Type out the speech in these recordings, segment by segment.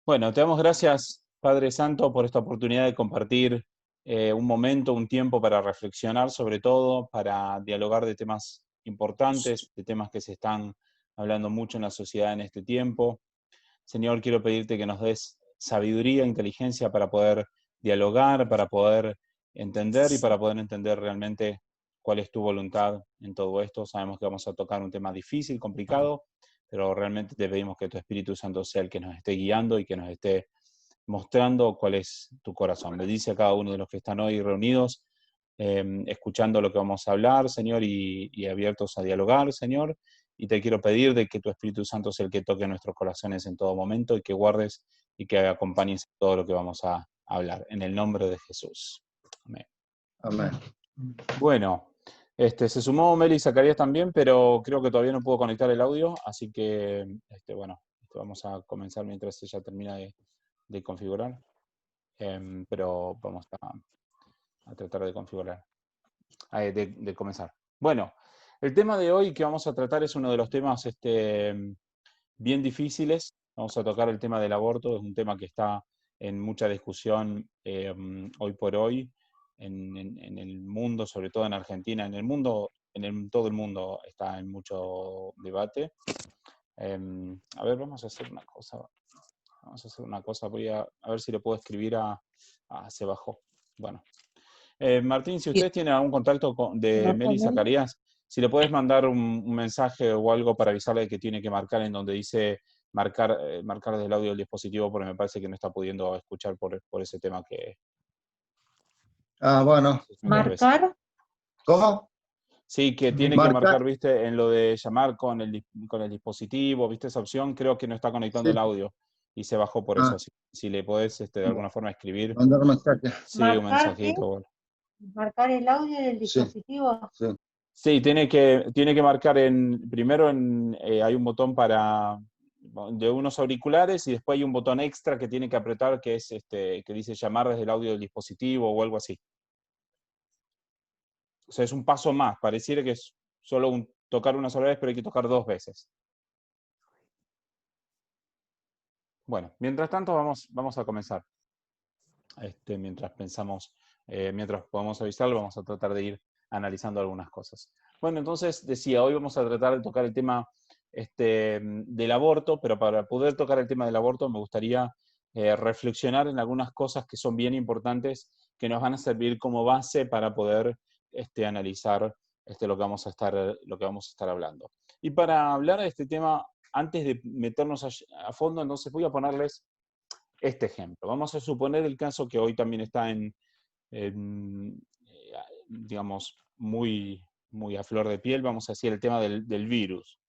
Bueno, te damos gracias, Padre Santo, por esta oportunidad de compartir un momento, un tiempo para reflexionar sobre todo, para dialogar de temas importantes, de temas que se están hablando mucho en la sociedad en este tiempo. Señor, quiero pedirte que nos des sabiduría, inteligencia para poder dialogar, para poder entender y para poder entender realmente cuál es tu voluntad en todo esto. Sabemos que vamos a tocar un tema difícil, complicado, pero realmente te pedimos que tu Espíritu Santo sea el que nos esté guiando y que nos esté mostrando cuál es tu corazón. Bendice a cada uno de los que están hoy reunidos, escuchando lo que vamos a hablar, Señor, y abiertos a dialogar, Señor. Y te quiero pedir de que tu Espíritu Santo sea el que toque nuestros corazones en todo momento y que guardes y que acompañes todo lo que vamos a hablar. En el nombre de Jesús. Amén. Amén. Bueno, se sumó Meli Zacarías también, pero creo que todavía no pudo conectar el audio, así que bueno, vamos a comenzar mientras ella termina de configurar. Pero vamos a tratar de configurar, de comenzar. Bueno, el tema de hoy que vamos a tratar es uno de los temas bien difíciles. Vamos a tocar el tema del aborto, es un tema que está en mucha discusión hoy por hoy en el mundo, sobre todo en Argentina, en el mundo, todo el mundo está en mucho debate. A ver, vamos a hacer una cosa. Vamos a hacer una cosa, voy a ver si le puedo escribir se bajó. Bueno. Martín, si ustedes tienen algún contacto de Meli Zacarías, si le puedes mandar un mensaje o algo para avisarle que tiene que marcar en donde dice marcar desde el audio del dispositivo, porque me parece que no está pudiendo escuchar por ese tema que... Ah, bueno. ¿Marcar? ¿Cómo? Sí, que tiene que marcar, viste, en lo de llamar con el dispositivo, viste esa opción, creo que no está conectando el audio y se bajó por eso. Si le podés de alguna forma escribir. Mandar un mensaje. Sí, un mensajito. Bueno. ¿Marcar el audio del dispositivo? Sí. Sí, tiene que marcar primero hay un botón de unos auriculares y después hay un botón extra que tiene que apretar que es que dice llamar desde el audio del dispositivo o algo así. O sea, es un paso más. Pareciera que es solo tocar una sola vez, pero hay que tocar 2 veces. Bueno, mientras tanto vamos a comenzar. Mientras pensamos, mientras podemos avisarlo, vamos a tratar de ir analizando algunas cosas. Bueno, entonces decía, hoy vamos a tratar de tocar el tema del aborto, pero para poder tocar el tema del aborto me gustaría reflexionar en algunas cosas que son bien importantes, que nos van a servir como base para poder analizar lo que vamos a estar hablando. Y para hablar de este tema, antes de meternos a fondo, entonces voy a ponerles este ejemplo. Vamos a suponer el caso que hoy también está digamos, muy, muy a flor de piel, vamos a decir el tema del virus.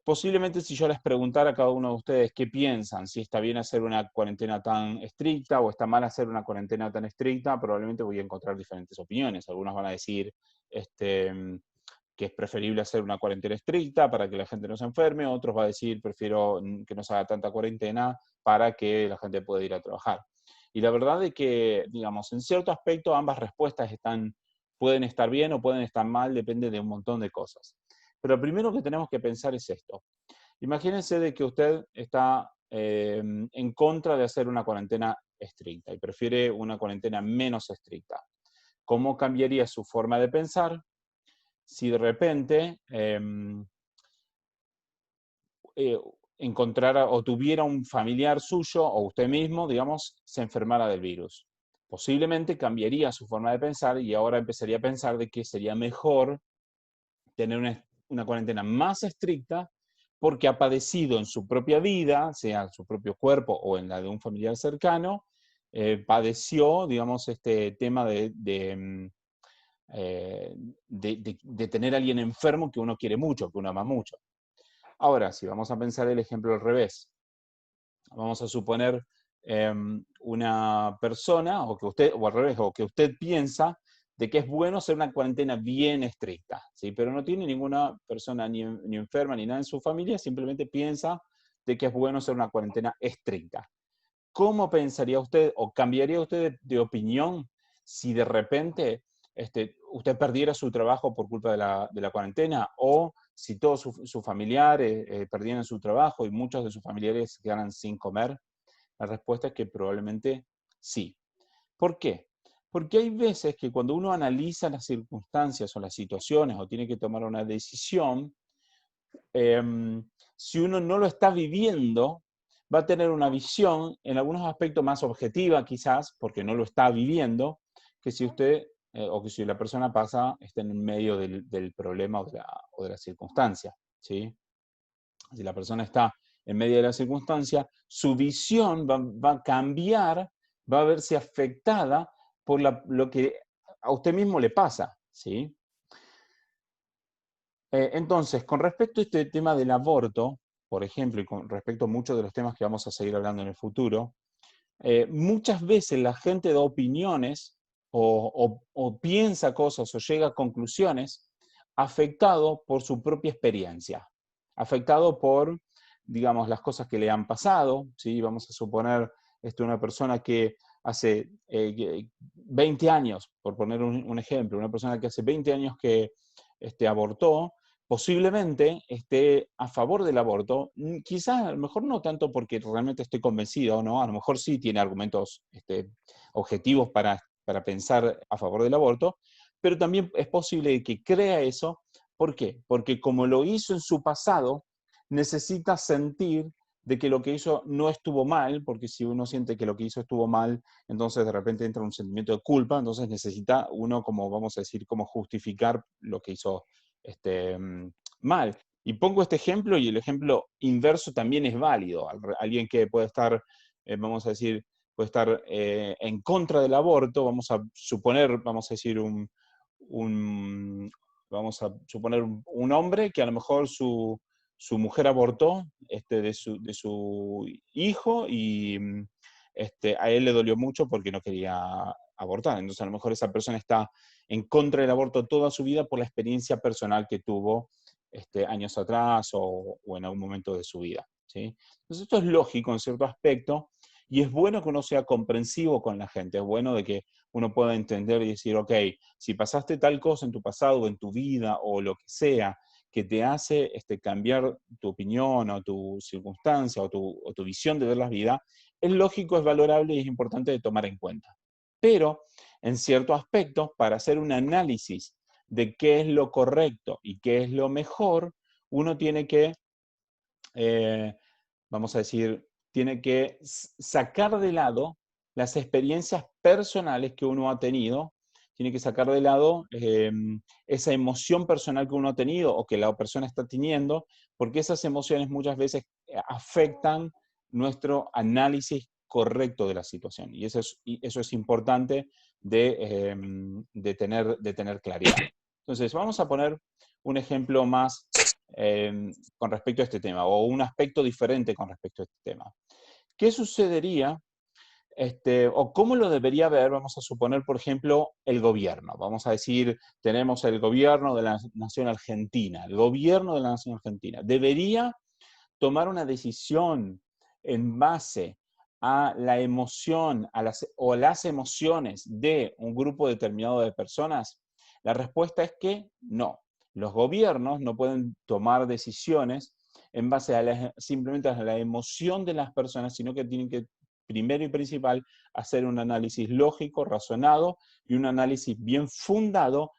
Posiblemente si yo les preguntara a cada uno de ustedes qué piensan, si está bien hacer una cuarentena tan estricta o está mal hacer una cuarentena tan estricta, probablemente voy a encontrar diferentes opiniones. Algunos van a decir que es preferible hacer una cuarentena estricta para que la gente no se enferme, otros van a decir prefiero que no se haga tanta cuarentena para que la gente pueda ir a trabajar. Y la verdad es que, digamos, en cierto aspecto ambas respuestas pueden estar bien o pueden estar mal, depende de un montón de cosas. Pero lo primero que tenemos que pensar es esto. Imagínense de que usted está en contra de hacer una cuarentena estricta y prefiere una cuarentena menos estricta. ¿Cómo cambiaría su forma de pensar si de repente encontrara o tuviera un familiar suyo o usted mismo, digamos, se enfermara del virus? Posiblemente cambiaría su forma de pensar y ahora empezaría a pensar de que sería mejor tener una cuarentena más estricta porque ha padecido en su propia vida, sea en su propio cuerpo o en la de un familiar cercano, padeció, digamos, este tema de tener a alguien enfermo que uno quiere mucho, que uno ama mucho. Ahora, si vamos a pensar el ejemplo al revés, vamos a suponer una persona, o al revés, o que usted piensa de que es bueno hacer una cuarentena bien estricta, ¿sí? Pero no tiene ninguna persona ni enferma ni nada en su familia, simplemente piensa de que es bueno hacer una cuarentena estricta. ¿Cómo pensaría usted o cambiaría usted de opinión si de repente usted perdiera su trabajo por culpa de la cuarentena o si todos sus familiares perdieran su trabajo y muchos de sus familiares quedaran sin comer? La respuesta es que probablemente sí. ¿Por qué? Porque hay veces que cuando uno analiza las circunstancias o las situaciones o tiene que tomar una decisión, si uno no lo está viviendo, va a tener una visión en algunos aspectos más objetiva quizás, porque no lo está viviendo, que si usted o que si la persona está en medio del problema o de la circunstancia, ¿sí? Si la persona está en medio de la circunstancia, su visión va a cambiar, va a verse afectada por lo que a usted mismo le pasa, ¿sí? Entonces, con respecto a este tema del aborto, por ejemplo, y con respecto a muchos de los temas que vamos a seguir hablando en el futuro, muchas veces la gente da opiniones o piensa cosas o llega a conclusiones afectado por su propia experiencia, afectado por, digamos, las cosas que le han pasado, ¿sí? Vamos a suponer una persona que hace 20 años, por poner un ejemplo, una persona que hace 20 años que abortó, posiblemente esté a favor del aborto, quizás a lo mejor no tanto porque realmente estoy convencido o no, a lo mejor sí tiene argumentos objetivos para pensar a favor del aborto, pero también es posible que crea eso. ¿Por qué? Porque como lo hizo en su pasado, necesita sentir de que lo que hizo no estuvo mal, porque si uno siente que lo que hizo estuvo mal, entonces de repente entra un sentimiento de culpa, entonces necesita uno, como vamos a decir, como justificar lo que hizo mal. Y pongo este ejemplo y el ejemplo inverso también es válido. Alguien que puede estar, vamos a decir, puede estar en contra del aborto, vamos a suponer, vamos a decir, vamos a suponer un hombre que a lo mejor su mujer abortó de su hijo y a él le dolió mucho porque no quería abortar. Entonces a lo mejor esa persona está en contra del aborto toda su vida por la experiencia personal que tuvo años atrás o en algún momento de su vida, ¿sí? Entonces esto es lógico en cierto aspecto y es bueno que uno sea comprensivo con la gente, es bueno de que uno pueda entender y decir, ok, si pasaste tal cosa en tu pasado o en tu vida o lo que sea que te hace cambiar tu opinión o tu circunstancia o tu visión de ver la vida, es lógico, es valorable y es importante de tomar en cuenta. Pero en ciertos aspectos, para hacer un análisis de qué es lo correcto y qué es lo mejor, uno tiene que, vamos a decir, tiene que sacar de lado las experiencias personales que uno ha tenido, tiene que sacar de lado esa emoción personal que uno ha tenido o que la persona está teniendo, porque esas emociones muchas veces afectan nuestro análisis correcto de la situación. Y eso es importante de tener claridad. Entonces, vamos a poner un ejemplo más con respecto a este tema, o un aspecto diferente con respecto a este tema. ¿Qué sucedería, o cómo lo debería ver, vamos a suponer, por ejemplo, el gobierno? Vamos a decir, tenemos el gobierno de la nación argentina. El gobierno de la nación argentina debería tomar una decisión en base a la emoción o las emociones de un grupo determinado de personas. La respuesta es que no. Los gobiernos no pueden tomar decisiones en base simplemente a la emoción de las personas, sino que tienen que, primero y principal, hacer un análisis lógico, razonado y un análisis bien fundado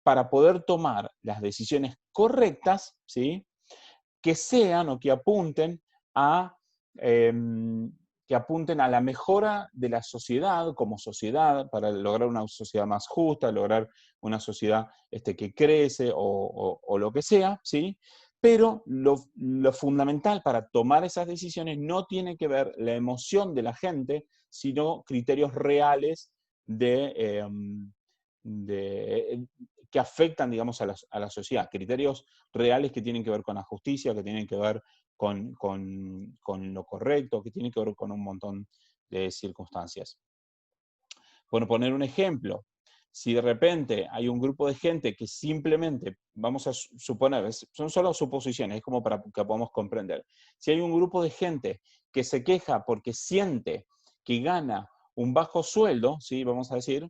para poder tomar las decisiones correctas, ¿sí? Que sean o que apunten a la mejora de la sociedad como sociedad, para lograr una sociedad más justa, lograr una sociedad que crece o lo que sea, ¿sí? Pero lo fundamental para tomar esas decisiones no tiene que ver la emoción de la gente, sino criterios reales que afectan, digamos, a la sociedad, criterios reales que tienen que ver con la justicia, que tienen que ver con lo correcto, que tienen que ver con un montón de circunstancias. Por poner un ejemplo, si de repente hay un grupo de gente que simplemente, vamos a suponer, son solo suposiciones, es como para que podamos comprender. Si hay un grupo de gente que se queja porque siente que gana un bajo sueldo, ¿sí? Vamos a decir,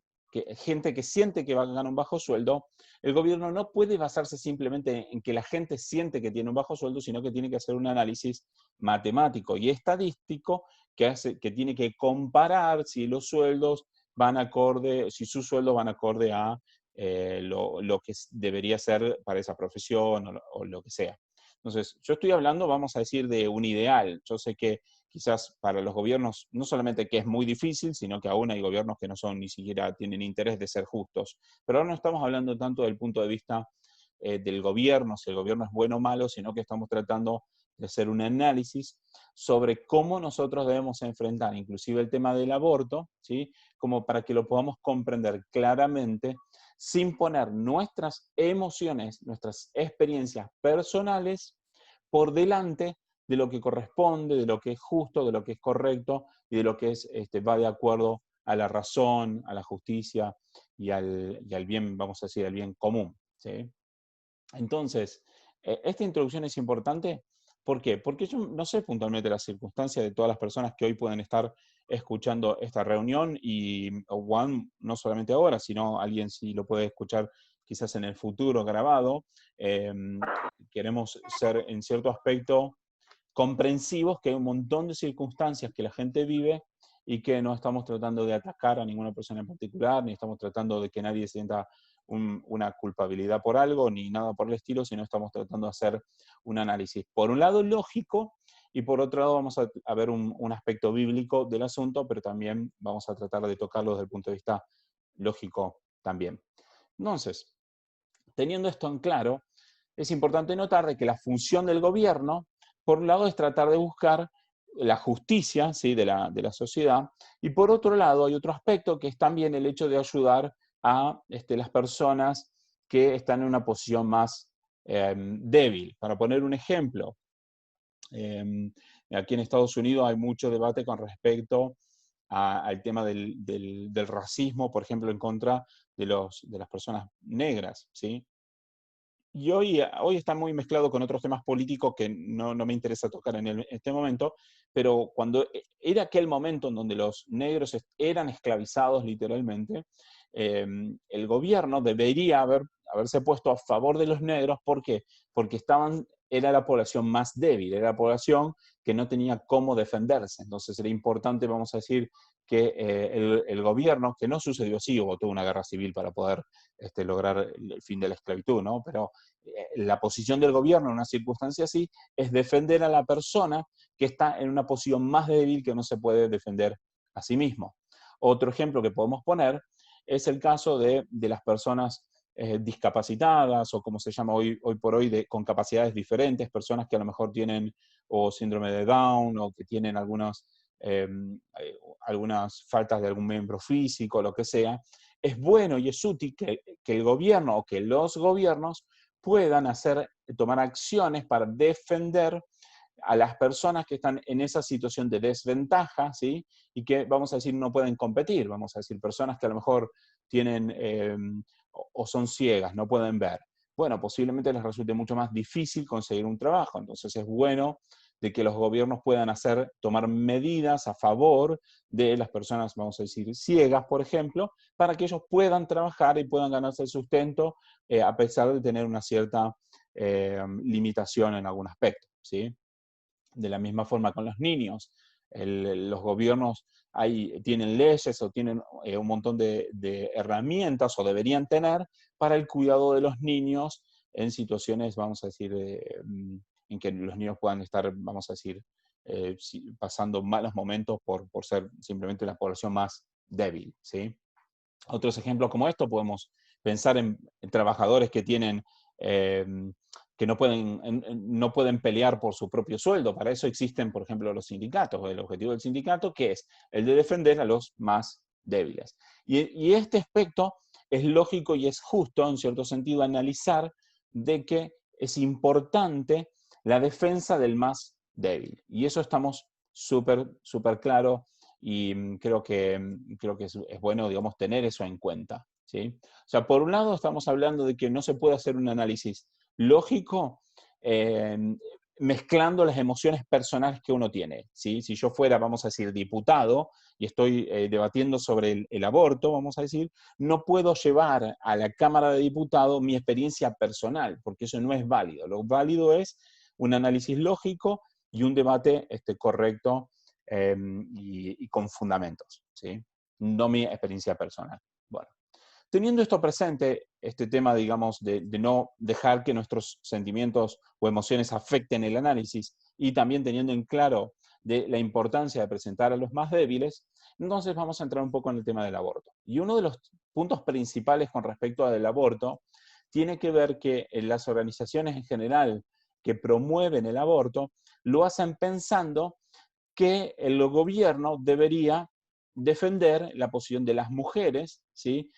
gente que siente que va a ganar un bajo sueldo, el gobierno no puede basarse simplemente en que la gente siente que tiene un bajo sueldo, sino que tiene que hacer un análisis matemático y estadístico que tiene que comparar si los sueldos van acorde, si sus sueldos van acorde a lo que debería ser para esa profesión o lo que sea. Entonces, yo estoy hablando, vamos a decir, de un ideal. Yo sé que quizás para los gobiernos, no solamente que es muy difícil, sino que aún hay gobiernos que no son ni siquiera tienen interés de ser justos. Pero ahora no estamos hablando tanto del punto de vista del gobierno, si el gobierno es bueno o malo, sino que estamos tratando de hacer un análisis sobre cómo nosotros debemos enfrentar, inclusive el tema del aborto, ¿sí? Como para que lo podamos comprender claramente, sin poner nuestras emociones, nuestras experiencias personales por delante de lo que corresponde, de lo que es justo, de lo que es correcto y de lo que es, va de acuerdo a la razón, a la justicia y al bien, vamos a decir, al bien común, ¿sí? Entonces, esta introducción es importante. ¿Por qué? Porque yo no sé puntualmente las circunstancias de todas las personas que hoy pueden estar escuchando esta reunión y Juan, no solamente ahora, sino alguien si lo puede escuchar quizás en el futuro grabado. Queremos ser en cierto aspecto comprensivos que hay un montón de circunstancias que la gente vive y que no estamos tratando de atacar a ninguna persona en particular, ni estamos tratando de que nadie sienta una culpabilidad por algo, ni nada por el estilo, sino estamos tratando de hacer un análisis, por un lado lógico, y por otro lado vamos a ver un aspecto bíblico del asunto, pero también vamos a tratar de tocarlo desde el punto de vista lógico también. Entonces, teniendo esto en claro, es importante notar de que la función del gobierno, por un lado, es tratar de buscar la justicia, ¿sí? de la sociedad, y por otro lado hay otro aspecto que es también el hecho de ayudar a las personas que están en una posición más débil. Para poner un ejemplo, aquí en Estados Unidos hay mucho debate con respecto al tema del racismo, por ejemplo, en contra de las personas negras, ¿sí? Y hoy está muy mezclado con otros temas políticos que no me interesa tocar en este momento, pero cuando era aquel momento en donde los negros eran esclavizados literalmente, el gobierno debería haberse puesto a favor de los negros. ¿Por qué? Porque era la población más débil, era la población que no tenía cómo defenderse. Entonces era importante, vamos a decir, que el gobierno, que no sucedió así, hubo toda una guerra civil para poder lograr el fin de la esclavitud, ¿no? Pero la posición del gobierno en una circunstancia así es defender a la persona que está en una posición más débil que no se puede defender a sí mismo. Otro ejemplo que podemos poner es el caso de las personas discapacitadas o como se llama hoy por hoy, con capacidades diferentes, personas que a lo mejor tienen o síndrome de Down o que tienen algunas faltas de algún miembro físico, lo que sea. Es bueno y es útil que el gobierno o que los gobiernos puedan tomar acciones para defender a las personas que están en esa situación de desventaja, ¿sí? Y que, vamos a decir, no pueden competir. Vamos a decir, personas que a lo mejor tienen o son ciegas, no pueden ver. Bueno, posiblemente les resulte mucho más difícil conseguir un trabajo. Entonces es bueno de que los gobiernos puedan tomar medidas a favor de las personas, vamos a decir, ciegas, por ejemplo, para que ellos puedan trabajar y puedan ganarse el sustento a pesar de tener una cierta limitación en algún aspecto, ¿sí? De la misma forma con los niños. Los gobiernos tienen leyes o tienen un montón de herramientas o deberían tener para el cuidado de los niños en situaciones, vamos a decir, en que los niños puedan estar, vamos a decir, pasando malos momentos por ser simplemente la población más débil, ¿sí? Otros ejemplos como esto podemos pensar en trabajadores que tienen que no pueden pelear por su propio sueldo. Para eso existen, por ejemplo, los sindicatos. El objetivo del sindicato, que es el de defender a los más débiles. Y este aspecto es lógico y es justo, en cierto sentido, analizar de que es importante la defensa del más débil. Y eso estamos súper claro y creo que es bueno, digamos, tener eso en cuenta, ¿sí? O sea, por un lado estamos hablando de que no se puede hacer un análisis lógico mezclando las emociones personales que uno tiene, ¿sí? Si yo fuera, vamos a decir, diputado y estoy debatiendo sobre el aborto, vamos a decir, no puedo llevar a la Cámara de Diputados mi experiencia personal, porque eso no es válido. Lo válido es un análisis lógico y un debate correcto y con fundamentos, ¿sí? No mi experiencia personal. Bueno, teniendo esto presente, este tema, digamos, de no dejar que nuestros sentimientos o emociones afecten el análisis, y también teniendo en claro de la importancia de presentar a los más débiles, entonces vamos a entrar un poco en el tema del aborto. Y uno de los puntos principales con respecto al aborto tiene que ver que en las organizaciones en general que promueven el aborto lo hacen pensando que el gobierno debería defender la posición de las mujeres, ¿sí?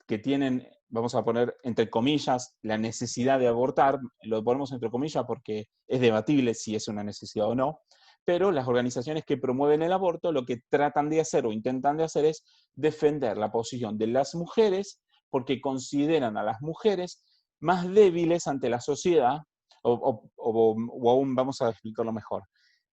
que tienen, vamos a poner entre comillas, la necesidad de abortar, lo ponemos entre comillas porque es debatible si es una necesidad o no, pero las organizaciones que promueven el aborto lo que tratan de hacer o intentan de hacer es defender la posición de las mujeres porque consideran a las mujeres más débiles ante la sociedad, o aún vamos a explicarlo mejor,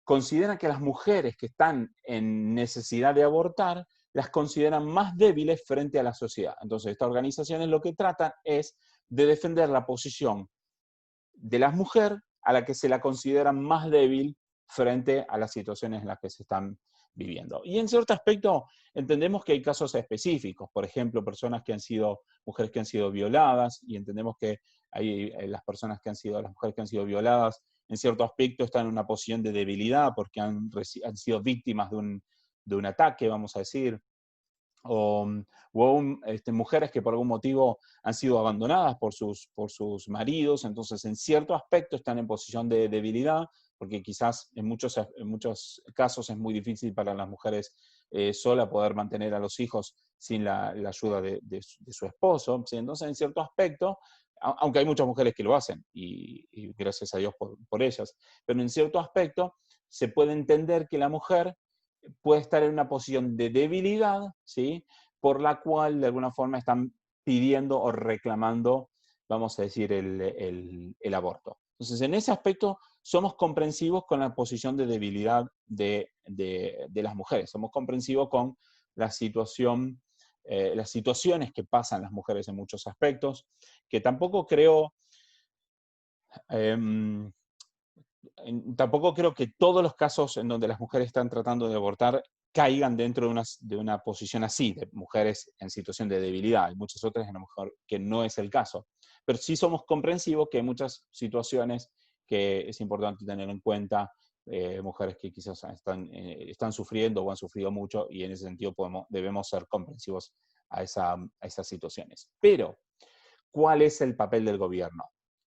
consideran que las mujeres que están en necesidad de abortar las consideran más débiles frente a la sociedad. Entonces, estas organizaciones lo que tratan es de defender la posición de la mujer a la que se la considera más débil frente a las situaciones en las que se están viviendo. Y en cierto aspecto entendemos que hay casos específicos, por ejemplo, mujeres que han sido violadas, y entendemos que hay las mujeres que han sido violadas, en cierto aspecto están en una posición de debilidad porque han sido víctimas de un ataque, vamos a decir, o mujeres que por algún motivo han sido abandonadas por sus maridos, entonces en cierto aspecto están en posición de debilidad, porque quizás en muchos casos es muy difícil para las mujeres sola poder mantener a los hijos sin la ayuda de su esposo, ¿sí? Entonces en cierto aspecto, aunque hay muchas mujeres que lo hacen, y gracias a Dios por ellas, pero en cierto aspecto se puede entender que la mujer puede estar en una posición de debilidad, ¿sí? Por la cual de alguna forma están pidiendo o reclamando, vamos a decir, el aborto. Entonces, en ese aspecto somos comprensivos con la posición de debilidad de las mujeres, somos comprensivos con la situación, las situaciones que pasan las mujeres en muchos aspectos, que tampoco creo... tampoco creo que todos los casos en donde las mujeres están tratando de abortar caigan dentro de una posición así, de mujeres en situación de debilidad. Hay muchas otras a lo mejor que no es el caso. Pero sí somos comprensivos que hay muchas situaciones que es importante tener en cuenta, mujeres que quizás están sufriendo o han sufrido mucho, y en ese sentido debemos ser comprensivos a esas situaciones. Pero, ¿cuál es el papel del gobierno?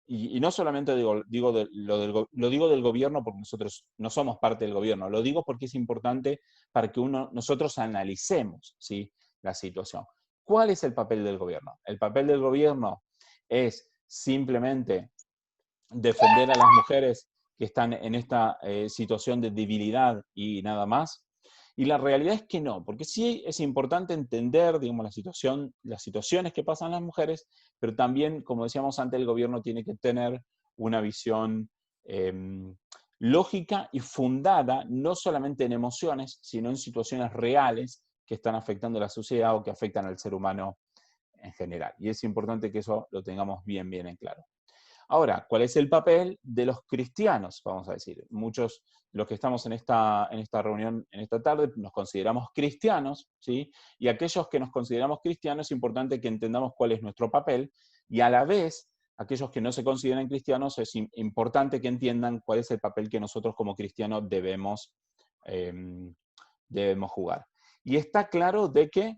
Y no solamente lo digo del gobierno porque nosotros no somos parte del gobierno, lo digo porque es importante para que nosotros analicemos, ¿sí?, la situación. ¿Cuál es el papel del gobierno? El papel del gobierno es simplemente defender a las mujeres que están en esta situación de debilidad y nada más. Y la realidad es que no, porque sí es importante entender, digamos, las situaciones que pasan las mujeres, pero también, como decíamos antes, el gobierno tiene que tener una visión lógica y fundada, no solamente en emociones, sino en situaciones reales que están afectando a la sociedad o que afectan al ser humano en general. Y es importante que eso lo tengamos bien en claro. Ahora, ¿cuál es el papel de los cristianos? Vamos a decir, muchos de los que estamos en esta reunión, en esta tarde, nos consideramos cristianos, ¿sí? Y aquellos que nos consideramos cristianos, es importante que entendamos cuál es nuestro papel, y a la vez, aquellos que no se consideran cristianos, es importante que entiendan cuál es el papel que nosotros como cristianos debemos jugar. Y está claro de que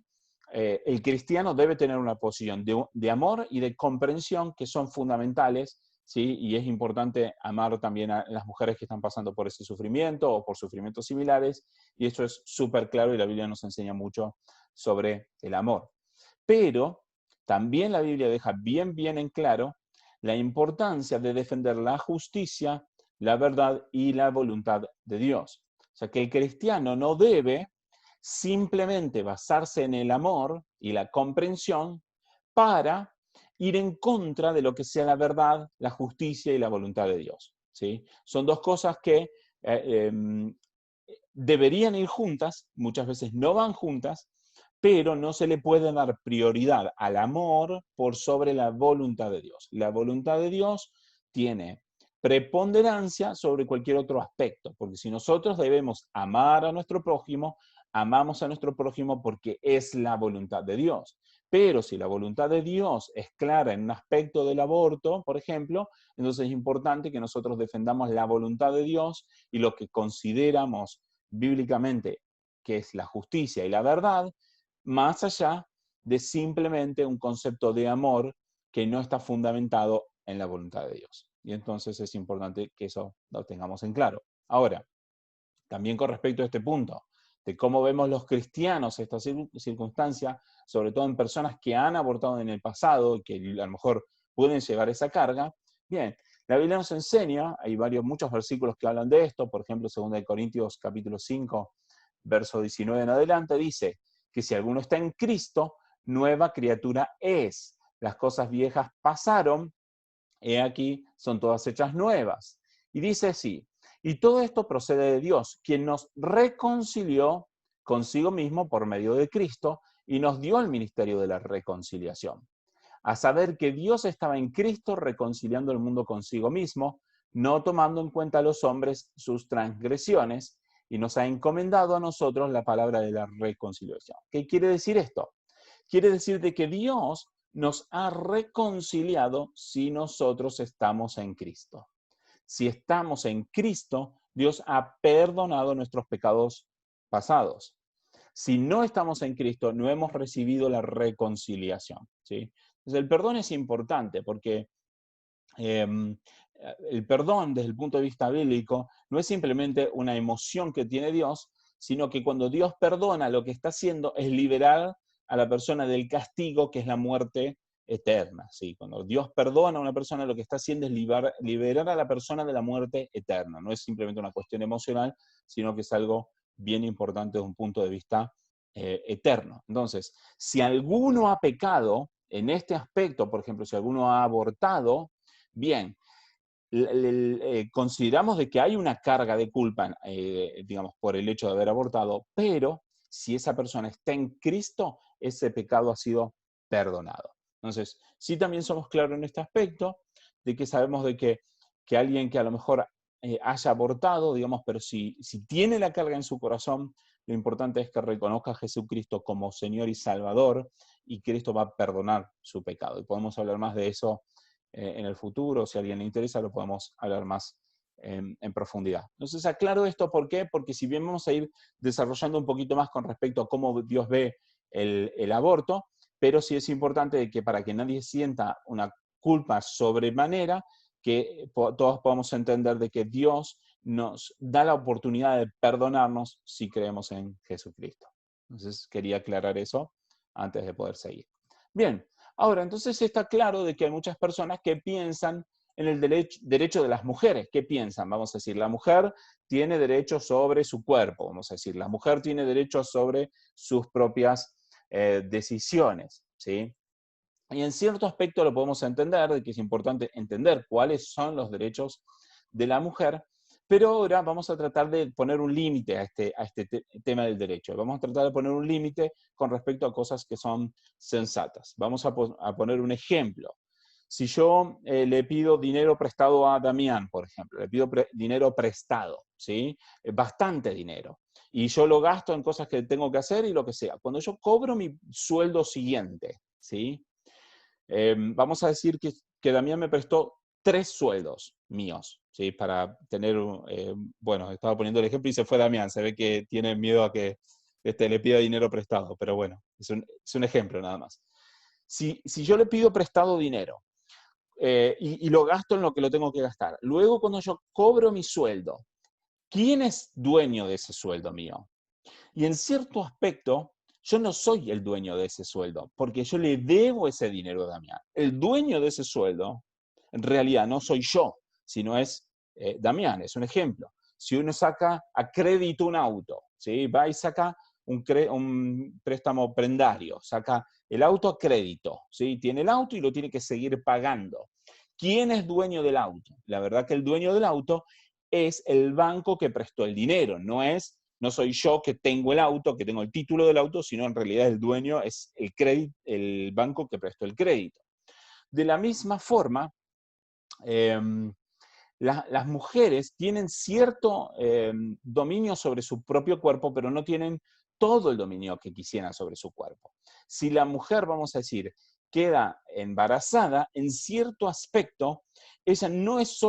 el cristiano debe tener una posición de amor y de comprensión que son fundamentales, ¿sí? Y es importante amar también a las mujeres que están pasando por ese sufrimiento o por sufrimientos similares, y eso es súper claro y la Biblia nos enseña mucho sobre el amor. Pero también la Biblia deja bien en claro la importancia de defender la justicia, la verdad y la voluntad de Dios. O sea, que el cristiano no debe simplemente basarse en el amor y la comprensión para ir en contra de lo que sea la verdad, la justicia y la voluntad de Dios. ¿sí? Son dos cosas que deberían ir juntas, muchas veces no van juntas, pero no se le puede dar prioridad al amor por sobre la voluntad de Dios. La voluntad de Dios tiene preponderancia sobre cualquier otro aspecto, porque si nosotros debemos amar a nuestro prójimo, amamos a nuestro prójimo porque es la voluntad de Dios. Pero si la voluntad de Dios es clara en un aspecto del aborto, por ejemplo, entonces es importante que nosotros defendamos la voluntad de Dios y lo que consideramos bíblicamente que es la justicia y la verdad, más allá de simplemente un concepto de amor que no está fundamentado en la voluntad de Dios. Y entonces es importante que eso lo tengamos en claro. Ahora, también con respecto a este punto, de cómo vemos los cristianos esta circunstancia, sobre todo en personas que han abortado en el pasado y que a lo mejor pueden llevar esa carga, bien, la Biblia nos enseña, hay muchos versículos que hablan de esto, por ejemplo, 2 Corintios capítulo 5, verso 19 en adelante, dice que si alguno está en Cristo, nueva criatura es. Las cosas viejas pasaron, he aquí, son todas hechas nuevas. Y dice así, y todo esto procede de Dios, quien nos reconcilió consigo mismo por medio de Cristo y nos dio el ministerio de la reconciliación. A saber que Dios estaba en Cristo reconciliando el mundo consigo mismo, no tomando en cuenta a los hombres sus transgresiones, y nos ha encomendado a nosotros la palabra de la reconciliación. ¿Qué quiere decir esto? Quiere decir de que Dios nos ha reconciliado si nosotros estamos en Cristo. Si estamos en Cristo, Dios ha perdonado nuestros pecados pasados. Si no estamos en Cristo, no hemos recibido la reconciliación, ¿sí? Entonces, el perdón es importante porque el perdón, desde el punto de vista bíblico, no es simplemente una emoción que tiene Dios, sino que cuando Dios perdona, lo que está haciendo es liberar a la persona del castigo, que es la muerte eterna. ¿Sí? Cuando Dios perdona a una persona, lo que está haciendo es liberar a la persona de la muerte eterna. No es simplemente una cuestión emocional, sino que es algo bien importante desde un punto de vista eterno. Entonces, si alguno ha pecado en este aspecto, por ejemplo, si alguno ha abortado, bien, consideramos de que hay una carga de culpa, digamos, por el hecho de haber abortado, pero si esa persona está en Cristo, ese pecado ha sido perdonado. Entonces, sí también somos claros en este aspecto, de que sabemos de que alguien que a lo mejor haya abortado, digamos, pero si tiene la carga en su corazón, lo importante es que reconozca a Jesucristo como Señor y Salvador, y Cristo va a perdonar su pecado. Y podemos hablar más de eso en el futuro, si a alguien le interesa, lo podemos hablar más en profundidad. Entonces, aclaro esto, ¿por qué? Porque si bien vamos a ir desarrollando un poquito más con respecto a cómo Dios ve el aborto, pero sí es importante que para que nadie sienta una culpa sobremanera, que todos podamos entender de que Dios nos da la oportunidad de perdonarnos si creemos en Jesucristo. Entonces, quería aclarar eso antes de poder seguir. Bien, ahora, entonces está claro de que hay muchas personas que piensan en el derecho de las mujeres. ¿Qué piensan? Vamos a decir, la mujer tiene derecho sobre su cuerpo, vamos a decir, la mujer tiene derecho sobre sus propias decisiones, ¿sí? Y en cierto aspecto lo podemos entender, de que es importante entender cuáles son los derechos de la mujer, pero ahora vamos a tratar de poner un límite a este tema del derecho. Vamos a tratar de poner un límite con respecto a cosas que son sensatas. Vamos a poner un ejemplo. Si yo le pido dinero prestado a Damián, por ejemplo, le pido dinero prestado, ¿sí? Bastante dinero, y yo lo gasto en cosas que tengo que hacer y lo que sea. Cuando yo cobro mi sueldo siguiente, ¿sí? Vamos a decir que Damián me prestó 3 sueldos míos, ¿sí? Para tener, bueno, estaba poniendo el ejemplo y se fue Damián, se ve que tiene miedo a que le pida dinero prestado, pero bueno, es un ejemplo nada más. Si yo le pido prestado dinero y lo gasto en lo que lo tengo que gastar, luego cuando yo cobro mi sueldo, ¿quién es dueño de ese sueldo mío? Y en cierto aspecto, yo no soy el dueño de ese sueldo, porque yo le debo ese dinero a Damián. El dueño de ese sueldo, en realidad, no soy yo, sino es Damián, es un ejemplo. Si uno saca a crédito un auto, ¿sí? Va y saca un préstamo prendario, saca el auto a crédito, ¿sí? Tiene el auto y lo tiene que seguir pagando. ¿Quién es dueño del auto? La verdad que el dueño del auto es el banco que prestó el dinero, no soy yo que tengo el auto, que tengo el título del auto, sino en realidad el dueño es el banco que prestó el crédito. De la misma forma, las mujeres tienen cierto dominio sobre su propio cuerpo, pero no tienen todo el dominio que quisieran sobre su cuerpo. Si la mujer, vamos a decir, queda embarazada, en cierto aspecto, ella no es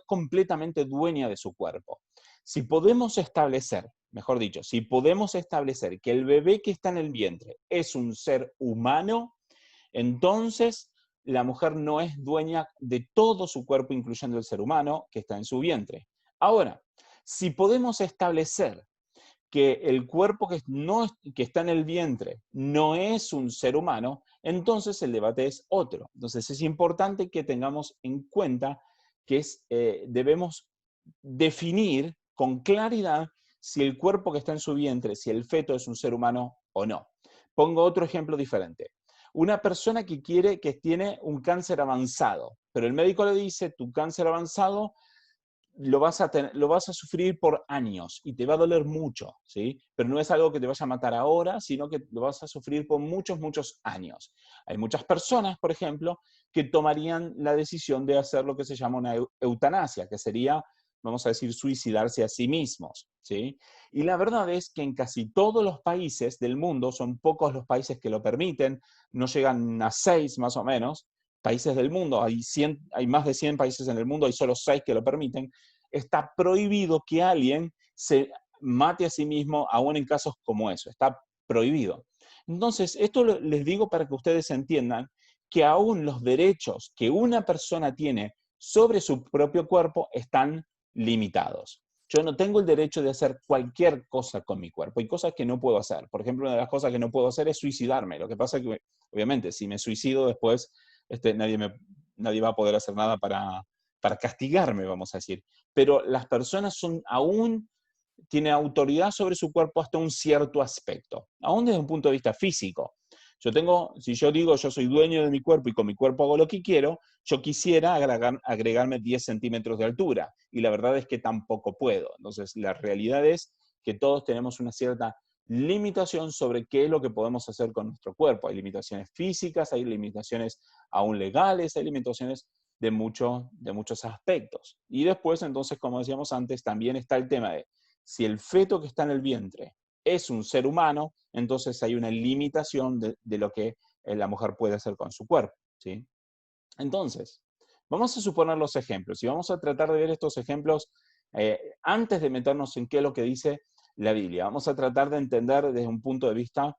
completamente dueña de su cuerpo. Si podemos establecer, mejor dicho, si podemos establecer que el bebé que está en el vientre es un ser humano, entonces la mujer no es dueña de todo su cuerpo, incluyendo el ser humano que está en su vientre. Ahora, si podemos establecer que el cuerpo que está en el vientre no es un ser humano, entonces el debate es otro. Entonces es importante que tengamos en cuenta que debemos definir con claridad si el cuerpo que está en su vientre, si el feto es un ser humano o no. Pongo otro ejemplo diferente. Una persona que tiene un cáncer avanzado, pero el médico le dice, tu cáncer avanzado lo vas a sufrir por años y te va a doler mucho, ¿sí? Pero no es algo que te vaya a matar ahora, sino que lo vas a sufrir por muchos, muchos años. Hay muchas personas, por ejemplo, que tomarían la decisión de hacer lo que se llama una eutanasia, que sería, vamos a decir, suicidarse a sí mismos, ¿sí? Y la verdad es que en casi todos los países del mundo, son pocos los países que lo permiten, no llegan a 6 más o menos, países del mundo, hay más de 100 países en el mundo, hay solo 6 que lo permiten, está prohibido que alguien se mate a sí mismo, aún en casos como eso, está prohibido. Entonces, esto les digo para que ustedes entiendan que aún los derechos que una persona tiene sobre su propio cuerpo están limitados. Yo no tengo el derecho de hacer cualquier cosa con mi cuerpo. Hay cosas que no puedo hacer. Por ejemplo, una de las cosas que no puedo hacer es suicidarme. Lo que pasa es que, obviamente, si me suicido después, nadie va a poder hacer nada para castigarme, vamos a decir. Pero las personas aún tienen autoridad sobre su cuerpo hasta un cierto aspecto, aún desde un punto de vista físico. Si yo digo yo soy dueño de mi cuerpo y con mi cuerpo hago lo que quiero, yo quisiera agregarme 10 centímetros de altura, y la verdad es que tampoco puedo. Entonces, la realidad es que todos tenemos una cierta limitación sobre qué es lo que podemos hacer con nuestro cuerpo. Hay limitaciones físicas, hay limitaciones aún legales, hay limitaciones de muchos aspectos. Y después, entonces, como decíamos antes, también está el tema de si el feto que está en el vientre es un ser humano, entonces hay una limitación de lo que la mujer puede hacer con su cuerpo, ¿sí? Entonces, vamos a suponer los ejemplos y vamos a tratar de ver estos ejemplos antes de meternos en qué es lo que dice la Biblia. Vamos a tratar de entender desde un punto de vista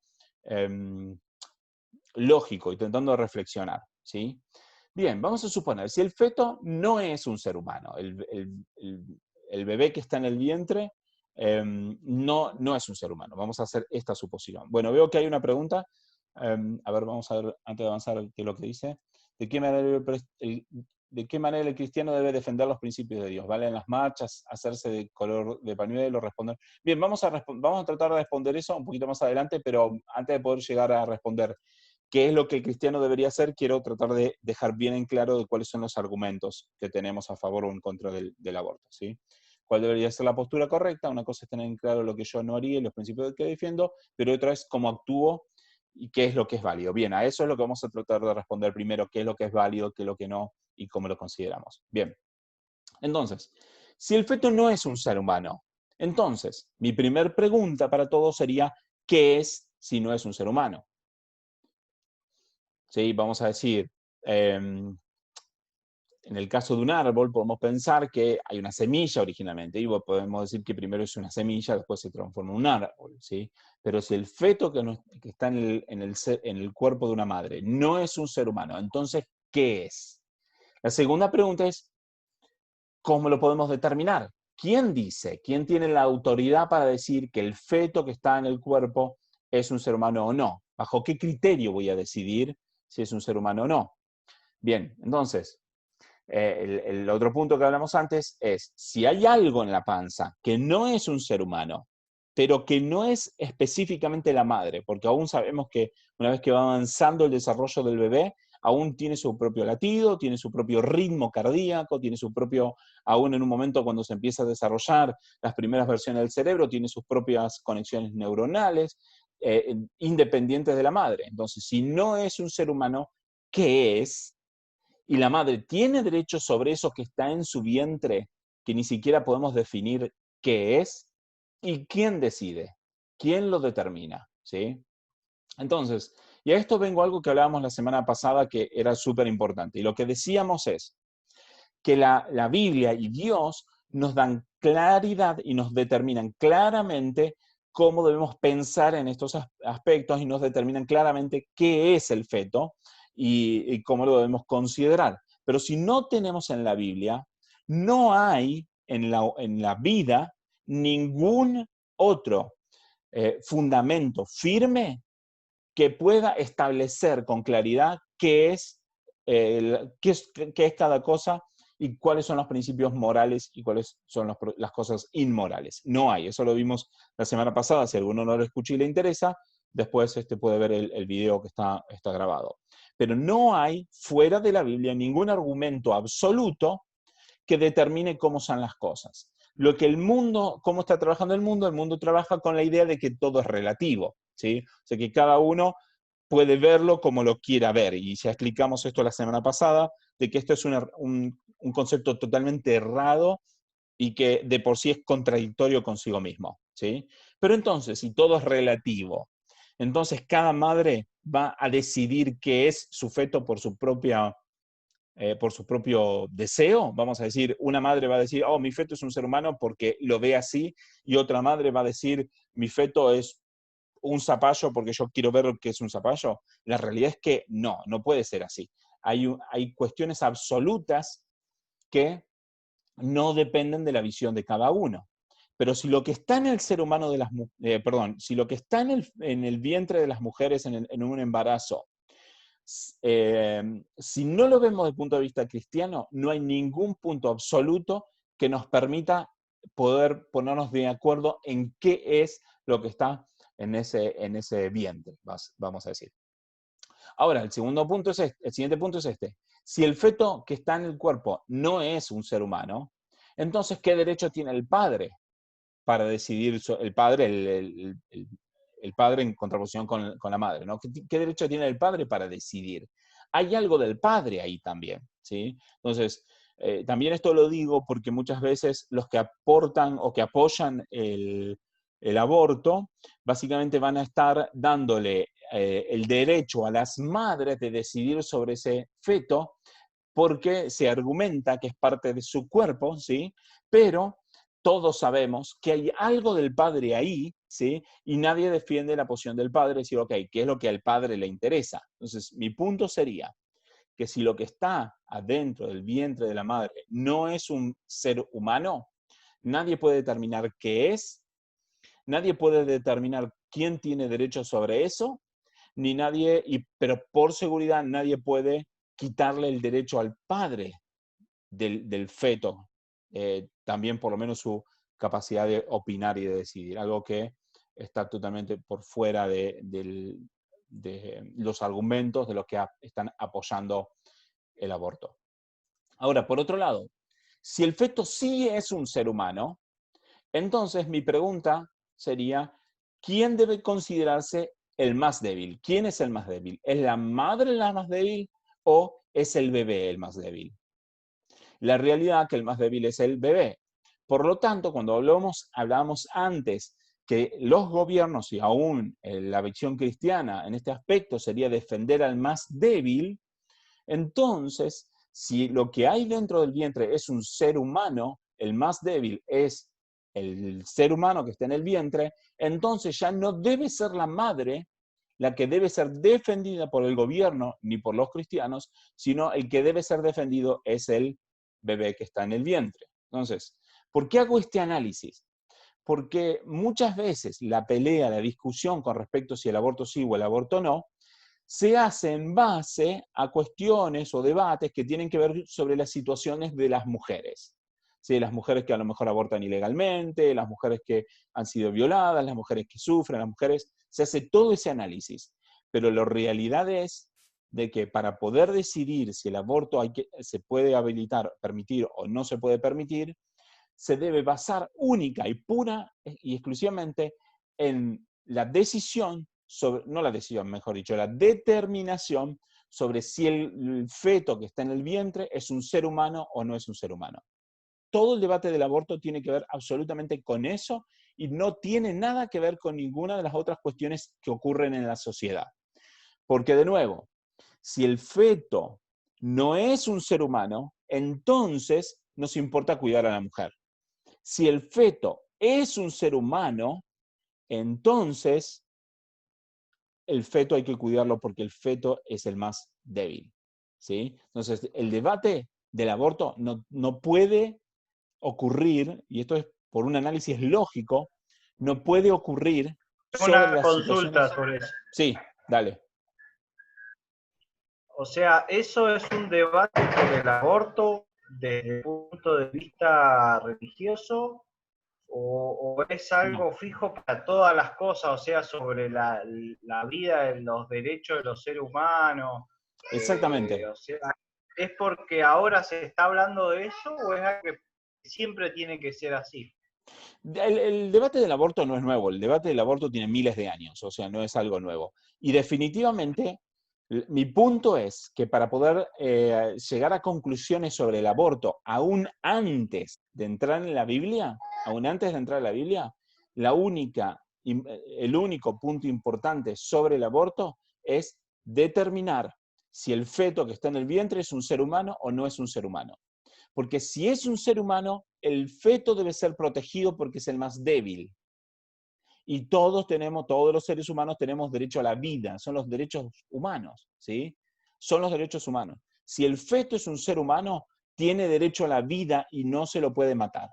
lógico, intentando reflexionar, ¿sí? Bien, vamos a suponer, si el feto no es un ser humano, el bebé que está en el vientre no es un ser humano. Vamos a hacer esta suposición. Bueno, veo que hay una pregunta. A ver, vamos a ver, antes de avanzar, qué es lo que dice. ¿De qué manera el cristiano debe defender los principios de Dios? ¿Vale? En las marchas, hacerse de color de pañuelo, responder. Bien, vamos a tratar de responder eso un poquito más adelante, pero antes de poder llegar a responder qué es lo que el cristiano debería hacer, quiero tratar de dejar bien en claro de cuáles son los argumentos que tenemos a favor o en contra del aborto, ¿sí? ¿Cuál debería ser la postura correcta? Una cosa es tener en claro lo que yo no haría y los principios que defiendo, pero otra es cómo actúo y qué es lo que es válido. Bien, a eso es lo que vamos a tratar de responder primero, qué es lo que es válido, qué es lo que no y cómo lo consideramos. Bien, entonces, si el feto no es un ser humano, entonces mi primer pregunta para todos sería, ¿qué es si no es un ser humano? ¿Sí? Vamos a decir, en el caso de un árbol podemos pensar que hay una semilla originalmente, y podemos decir que primero es una semilla, después se transforma en un árbol, ¿sí? Pero si el feto que está en el cuerpo de una madre no es un ser humano, entonces, ¿qué es? La segunda pregunta es, ¿cómo lo podemos determinar? ¿Quién dice? ¿Quién tiene la autoridad para decir que el feto que está en el cuerpo es un ser humano o no? ¿Bajo qué criterio voy a decidir si es un ser humano o no? Bien, entonces, el otro punto que hablamos antes es, si hay algo en la panza que no es un ser humano, pero que no es específicamente la madre, porque aún sabemos que una vez que va avanzando el desarrollo del bebé, aún tiene su propio latido, tiene su propio ritmo cardíaco, tiene su propio, aún en un momento cuando se empieza a desarrollar las primeras versiones del cerebro, tiene sus propias conexiones neuronales, independientes de la madre. Entonces, si no es un ser humano, ¿qué es? Y la madre tiene derecho sobre eso que está en su vientre, que ni siquiera podemos definir qué es, y quién decide, quién lo determina, ¿sí? Entonces, y a esto vengo a algo que hablábamos la semana pasada que era súper importante. Y lo que decíamos es que la Biblia y Dios nos dan claridad y nos determinan claramente cómo debemos pensar en estos aspectos y nos determinan claramente qué es el feto y cómo lo debemos considerar. Pero si no tenemos en la Biblia, no hay en la vida ningún otro fundamento firme que pueda establecer con claridad qué es cada cosa y cuáles son los principios morales y cuáles son las cosas inmorales. No hay, eso lo vimos la semana pasada. Si alguno no lo escucha y le interesa, después puede ver el video que está grabado. Pero no hay fuera de la Biblia ningún argumento absoluto que determine cómo son las cosas. Lo que el mundo, cómo está trabajando el mundo trabaja con la idea de que todo es relativo, ¿sí? O sea, que cada uno puede verlo como lo quiera ver. Y ya explicamos esto la semana pasada, de que esto es un concepto totalmente errado y que de por sí es contradictorio consigo mismo, ¿sí? Pero entonces, si todo es relativo, entonces cada madre va a decidir qué es su feto por su propio deseo. Vamos a decir, una madre va a decir, oh, mi feto es un ser humano porque lo ve así, y otra madre va a decir, mi feto es un zapallo porque yo quiero ver qué es un zapallo. La realidad es que no puede ser así. Hay cuestiones absolutas que no dependen de la visión de cada uno. Pero si lo que está en el ser humano si lo que está en el vientre de las mujeres en un embarazo, si no lo vemos desde el punto de vista cristiano, no hay ningún punto absoluto que nos permita poder ponernos de acuerdo en qué es lo que está en ese vientre, vamos a decir. Ahora, el siguiente punto es este. Si el feto que está en el cuerpo no es un ser humano, entonces, ¿qué derecho tiene el padre para decidir, el padre en contraposición con la madre, ¿no? ¿Qué derecho tiene el padre para decidir? Hay algo del padre ahí también, ¿sí? Entonces, también esto lo digo porque muchas veces los que aportan o que apoyan el aborto, básicamente van a estar dándole el derecho a las madres de decidir sobre ese feto, porque se argumenta que es parte de su cuerpo, ¿sí? Pero todos sabemos que hay algo del padre ahí, ¿sí? Y nadie defiende la posición del padre, decir, ok, ¿qué es lo que al padre le interesa? Entonces, mi punto sería que si lo que está adentro del vientre de la madre no es un ser humano, nadie puede determinar qué es, nadie puede determinar quién tiene derecho sobre eso, ni nadie, pero por seguridad nadie puede quitarle el derecho al padre del feto, también por lo menos su capacidad de opinar y de decidir, algo que está totalmente por fuera de los argumentos de los que están apoyando el aborto. Ahora, por otro lado, si el feto sí es un ser humano, entonces mi pregunta sería, ¿quién debe considerarse el más débil? ¿Quién es el más débil? ¿Es la madre la más débil o es el bebé el más débil? La realidad es que el más débil es el bebé. Por lo tanto, cuando hablábamos antes que los gobiernos y aún la visión cristiana en este aspecto sería defender al más débil, entonces, si lo que hay dentro del vientre es un ser humano, el más débil es el ser humano que está en el vientre, entonces ya no debe ser la madre la que debe ser defendida por el gobierno ni por los cristianos, sino el que debe ser defendido es el bebé que está en el vientre. Entonces, ¿por qué hago este análisis? Porque muchas veces la pelea, la discusión con respecto a si el aborto sí o el aborto no, se hace en base a cuestiones o debates que tienen que ver sobre las situaciones de las mujeres. ¿Sí? Las mujeres que a lo mejor abortan ilegalmente, las mujeres que han sido violadas, las mujeres que sufren, las mujeres, se hace todo ese análisis. Pero la realidad es de que para poder decidir si el aborto se puede habilitar, permitir o no se puede permitir, se debe basar única y pura y exclusivamente en la decisión, no la decisión, mejor dicho, la determinación sobre si el feto que está en el vientre es un ser humano o no es un ser humano. Todo el debate del aborto tiene que ver absolutamente con eso y no tiene nada que ver con ninguna de las otras cuestiones que ocurren en la sociedad. Porque, de nuevo, si el feto no es un ser humano, entonces nos importa cuidar a la mujer. Si el feto es un ser humano, entonces el feto hay que cuidarlo porque el feto es el más débil, ¿sí? Entonces, el debate del aborto no puede ocurrir, y esto es por un análisis lógico, no puede ocurrir sobre Una las consulta situaciones... sobre eso. Sí, dale. O sea, ¿eso es un debate sobre el aborto desde el punto de vista religioso o es algo fijo para todas las cosas? O sea, sobre la vida, los derechos de los seres humanos. Exactamente. O sea, ¿es porque ahora se está hablando de eso o es algo que siempre tiene que ser así? El debate del aborto no es nuevo, el debate del aborto tiene miles de años, o sea, no es algo nuevo. Y definitivamente, mi punto es que para poder llegar a conclusiones sobre el aborto, aún antes de entrar en la Biblia, el único punto importante sobre el aborto es determinar si el feto que está en el vientre es un ser humano o no es un ser humano. Porque si es un ser humano, el feto debe ser protegido porque es el más débil. Y todos los seres humanos tenemos derecho a la vida, son los derechos humanos, ¿sí? Son los derechos humanos. Si el feto es un ser humano, tiene derecho a la vida y no se lo puede matar.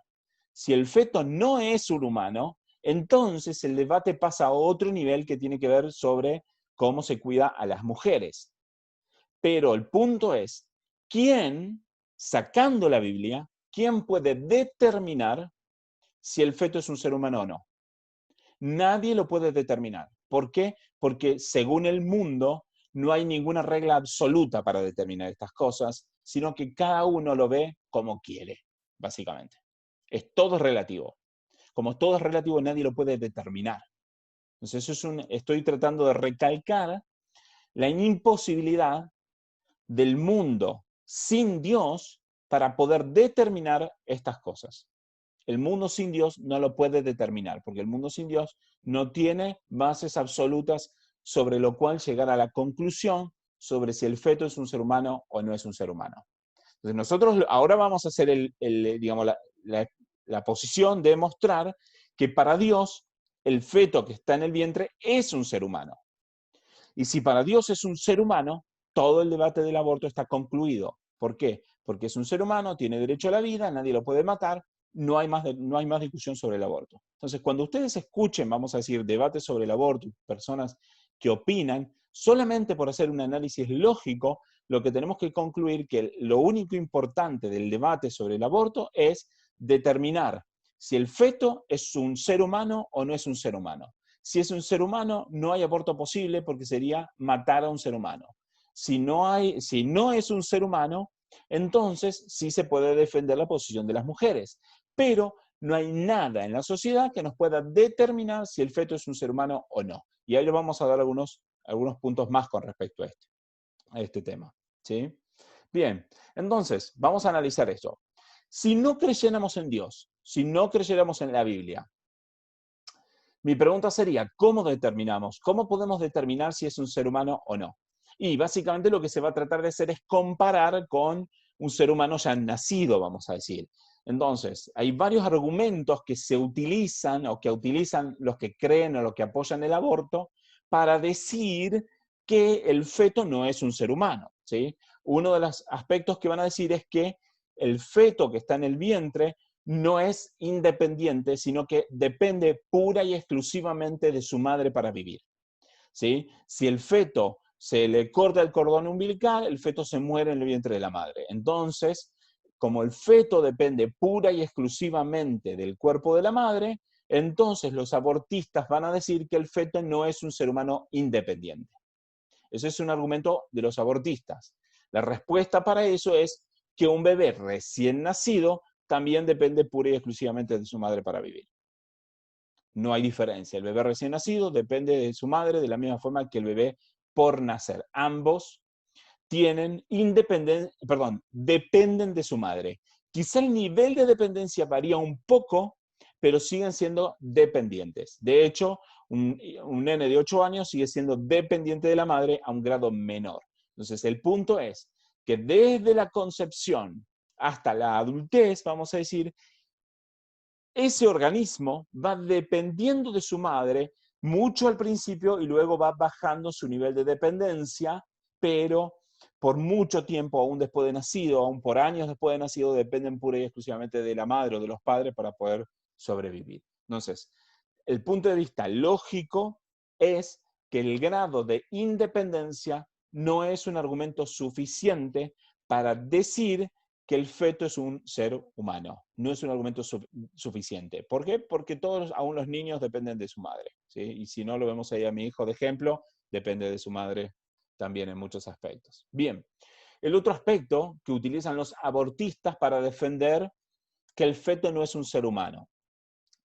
Si el feto no es un humano, entonces el debate pasa a otro nivel que tiene que ver sobre cómo se cuida a las mujeres. Pero el punto es, ¿quién, sacando la Biblia, quién puede determinar si el feto es un ser humano o no? Nadie lo puede determinar. ¿Por qué? Porque según el mundo no hay ninguna regla absoluta para determinar estas cosas, sino que cada uno lo ve como quiere, básicamente. Todo relativo. Como todo es relativo, nadie lo puede determinar. Entonces, estoy tratando de recalcar la imposibilidad del mundo sin Dios para poder determinar estas cosas. El mundo sin Dios no lo puede determinar, porque el mundo sin Dios no tiene bases absolutas sobre lo cual llegar a la conclusión sobre si el feto es un ser humano o no es un ser humano. Entonces nosotros ahora vamos a hacer digamos, la posición de mostrar que para Dios el feto que está en el vientre es un ser humano. Y si para Dios es un ser humano, todo el debate del aborto está concluido. ¿Por qué? Porque es un ser humano, tiene derecho a la vida, nadie lo puede matar, no hay más discusión sobre el aborto. Entonces, cuando ustedes escuchen, vamos a decir, debates sobre el aborto, personas que opinan, solamente por hacer un análisis lógico, lo que tenemos que concluir que lo único importante del debate sobre el aborto es determinar si el feto es un ser humano o no es un ser humano. Si es un ser humano, no hay aborto posible porque sería matar a un ser humano. Si no es un ser humano, entonces sí se puede defender la posición de las mujeres. Pero no hay nada en la sociedad que nos pueda determinar si el feto es un ser humano o no. Y ahí le vamos a dar algunos puntos más con respecto a este tema. ¿Sí? Bien, entonces, vamos a analizar esto. Si no creyéramos en Dios, si no creyéramos en la Biblia, mi pregunta sería, ¿cómo determinamos? ¿Cómo podemos determinar si es un ser humano o no? Y básicamente lo que se va a tratar de hacer es comparar con un ser humano ya nacido, vamos a decir. Entonces, hay varios argumentos que se utilizan o que utilizan los que creen o los que apoyan el aborto para decir que el feto no es un ser humano, ¿sí? Uno de los aspectos que van a decir es que el feto que está en el vientre no es independiente, sino que depende pura y exclusivamente de su madre para vivir. ¿Sí? Si el feto se le corta el cordón umbilical, el feto se muere en el vientre de la madre. Entonces, como el feto depende pura y exclusivamente del cuerpo de la madre, entonces los abortistas van a decir que el feto no es un ser humano independiente. Ese es un argumento de los abortistas. La respuesta para eso es que un bebé recién nacido también depende pura y exclusivamente de su madre para vivir. No hay diferencia. El bebé recién nacido depende de su madre de la misma forma que el bebé por nacer. Ambos dependen de su madre. Quizá el nivel de dependencia varía un poco, pero siguen siendo dependientes. De hecho, un nene de 8 años sigue siendo dependiente de la madre a un grado menor. Entonces, el punto es que desde la concepción hasta la adultez, vamos a decir, ese organismo va dependiendo de su madre mucho al principio y luego va bajando su nivel de dependencia, pero por mucho tiempo, aún después de nacido, aún por años después de nacido, dependen pura y exclusivamente de la madre o de los padres para poder sobrevivir. Entonces, el punto de vista lógico es que el grado de independencia no es un argumento suficiente para decir que el feto es un ser humano. No es un argumento suficiente. ¿Por qué? Porque todos, aún los niños, dependen de su madre, ¿sí? Y si no, lo vemos ahí a mi hijo de ejemplo, depende de su madre también en muchos aspectos. Bien, el otro aspecto que utilizan los abortistas para defender que el feto no es un ser humano.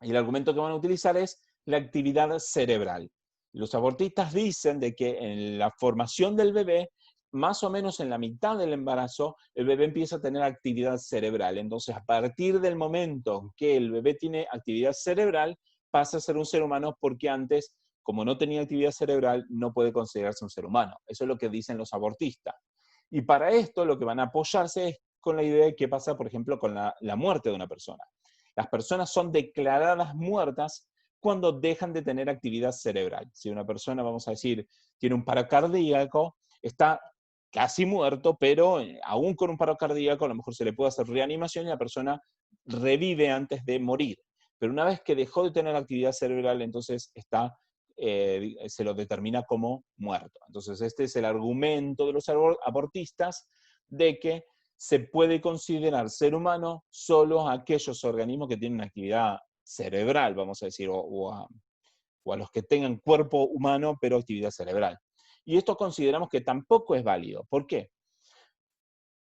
Y el argumento que van a utilizar es la actividad cerebral. Los abortistas dicen de que en la formación del bebé, más o menos en la mitad del embarazo, el bebé empieza a tener actividad cerebral. Entonces, a partir del momento que el bebé tiene actividad cerebral, pasa a ser un ser humano porque antes, como no tenía actividad cerebral, no puede considerarse un ser humano. Eso es lo que dicen los abortistas. Y para esto lo que van a apoyarse es con la idea de qué pasa, por ejemplo, con la muerte de una persona. Las personas son declaradas muertas cuando dejan de tener actividad cerebral. Si una persona, vamos a decir, tiene un paro cardíaco, está casi muerto, pero aún con un paro cardíaco a lo mejor se le puede hacer reanimación y la persona revive antes de morir. Pero una vez que dejó de tener actividad cerebral, entonces se lo determina como muerto. Entonces este es el argumento de los abortistas de que se puede considerar ser humano solo aquellos organismos que tienen actividad cerebral, vamos a decir, o a los que tengan cuerpo humano pero actividad cerebral. Y esto consideramos que tampoco es válido. ¿Por qué?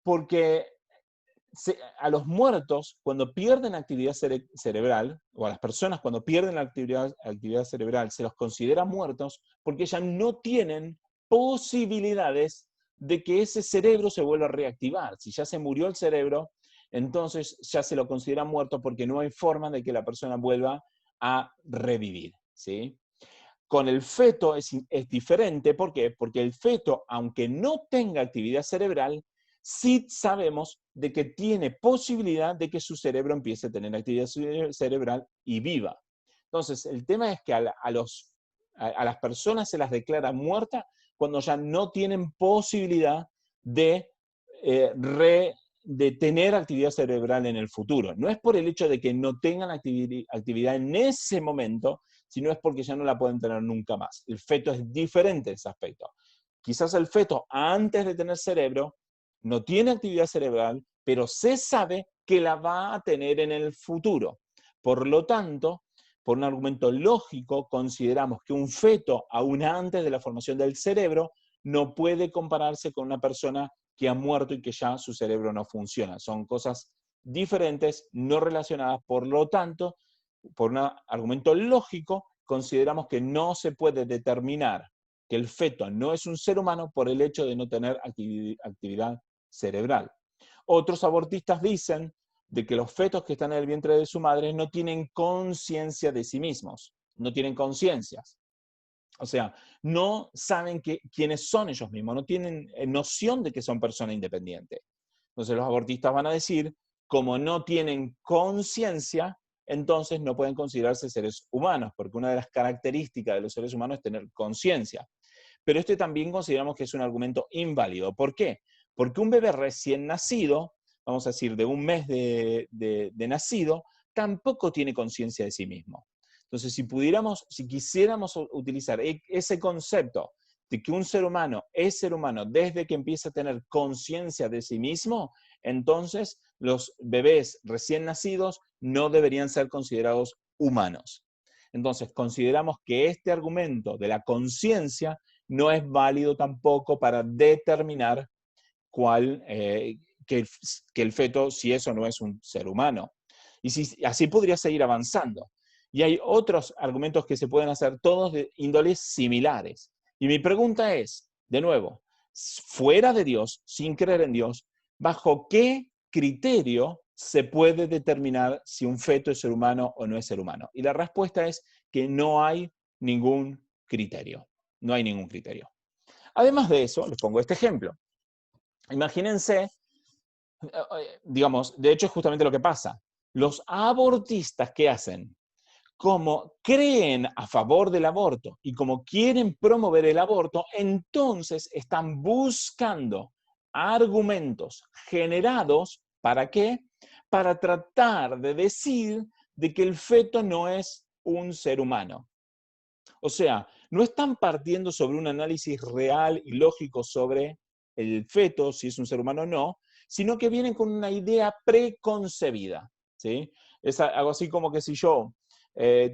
Porque a los muertos, cuando pierden actividad cerebral, o a las personas cuando pierden la actividad cerebral, se los considera muertos porque ya no tienen posibilidades de que ese cerebro se vuelva a reactivar. Si ya se murió el cerebro, entonces ya se lo considera muerto porque no hay forma de que la persona vuelva a revivir, ¿sí? Con el feto es diferente. ¿Por qué? Porque el feto, aunque no tenga actividad cerebral, sí sabemos de que tiene posibilidad de que su cerebro empiece a tener actividad cerebral y viva. Entonces, el tema es que a las personas se las declara muertas cuando ya no tienen posibilidad de tener actividad cerebral en el futuro. No es por el hecho de que no tengan actividad en ese momento, sino es porque ya no la pueden tener nunca más. El feto es diferente en ese aspecto. Quizás el feto, antes de tener cerebro, no tiene actividad cerebral, pero se sabe que la va a tener en el futuro. Por lo tanto, por un argumento lógico, consideramos que un feto, aún antes de la formación del cerebro, no puede compararse con una persona que ha muerto y que ya su cerebro no funciona. Son cosas diferentes, no relacionadas. Por lo tanto, por un argumento lógico, consideramos que no se puede determinar que el feto no es un ser humano por el hecho de no tener actividad cerebral. Otros abortistas dicen de que los fetos que están en el vientre de su madre no tienen conciencia de sí mismos, no tienen conciencias. O sea, no saben quiénes son ellos mismos, no tienen noción de que son personas independientes. Entonces los abortistas van a decir, como no tienen conciencia, entonces no pueden considerarse seres humanos, porque una de las características de los seres humanos es tener conciencia. Pero este también consideramos que es un argumento inválido. ¿Por qué? Porque un bebé recién nacido, vamos a decir de un mes de nacido, tampoco tiene conciencia de sí mismo. Entonces, si quisiéramos utilizar ese concepto de que un ser humano es ser humano desde que empieza a tener conciencia de sí mismo, entonces los bebés recién nacidos no deberían ser considerados humanos. Entonces, consideramos que este argumento de la conciencia no es válido tampoco para determinar que el feto, si eso no es un ser humano. Y así podría seguir avanzando. Y hay otros argumentos que se pueden hacer, todos de índoles similares. Y mi pregunta es, de nuevo, fuera de Dios, sin creer en Dios, ¿bajo qué criterio se puede determinar si un feto es ser humano o no es ser humano? Y la respuesta es que no hay ningún criterio. No hay ningún criterio. Además de eso, les pongo este ejemplo. Imagínense, digamos, de hecho es justamente lo que pasa. Los abortistas, ¿qué hacen? Como creen a favor del aborto y como quieren promover el aborto, entonces están buscando argumentos generados, ¿para qué? Para tratar de decir de que el feto no es un ser humano. O sea, no están partiendo sobre un análisis real y lógico sobre el feto, si es un ser humano o no, sino que vienen con una idea preconcebida, ¿sí? Es algo así como que si yo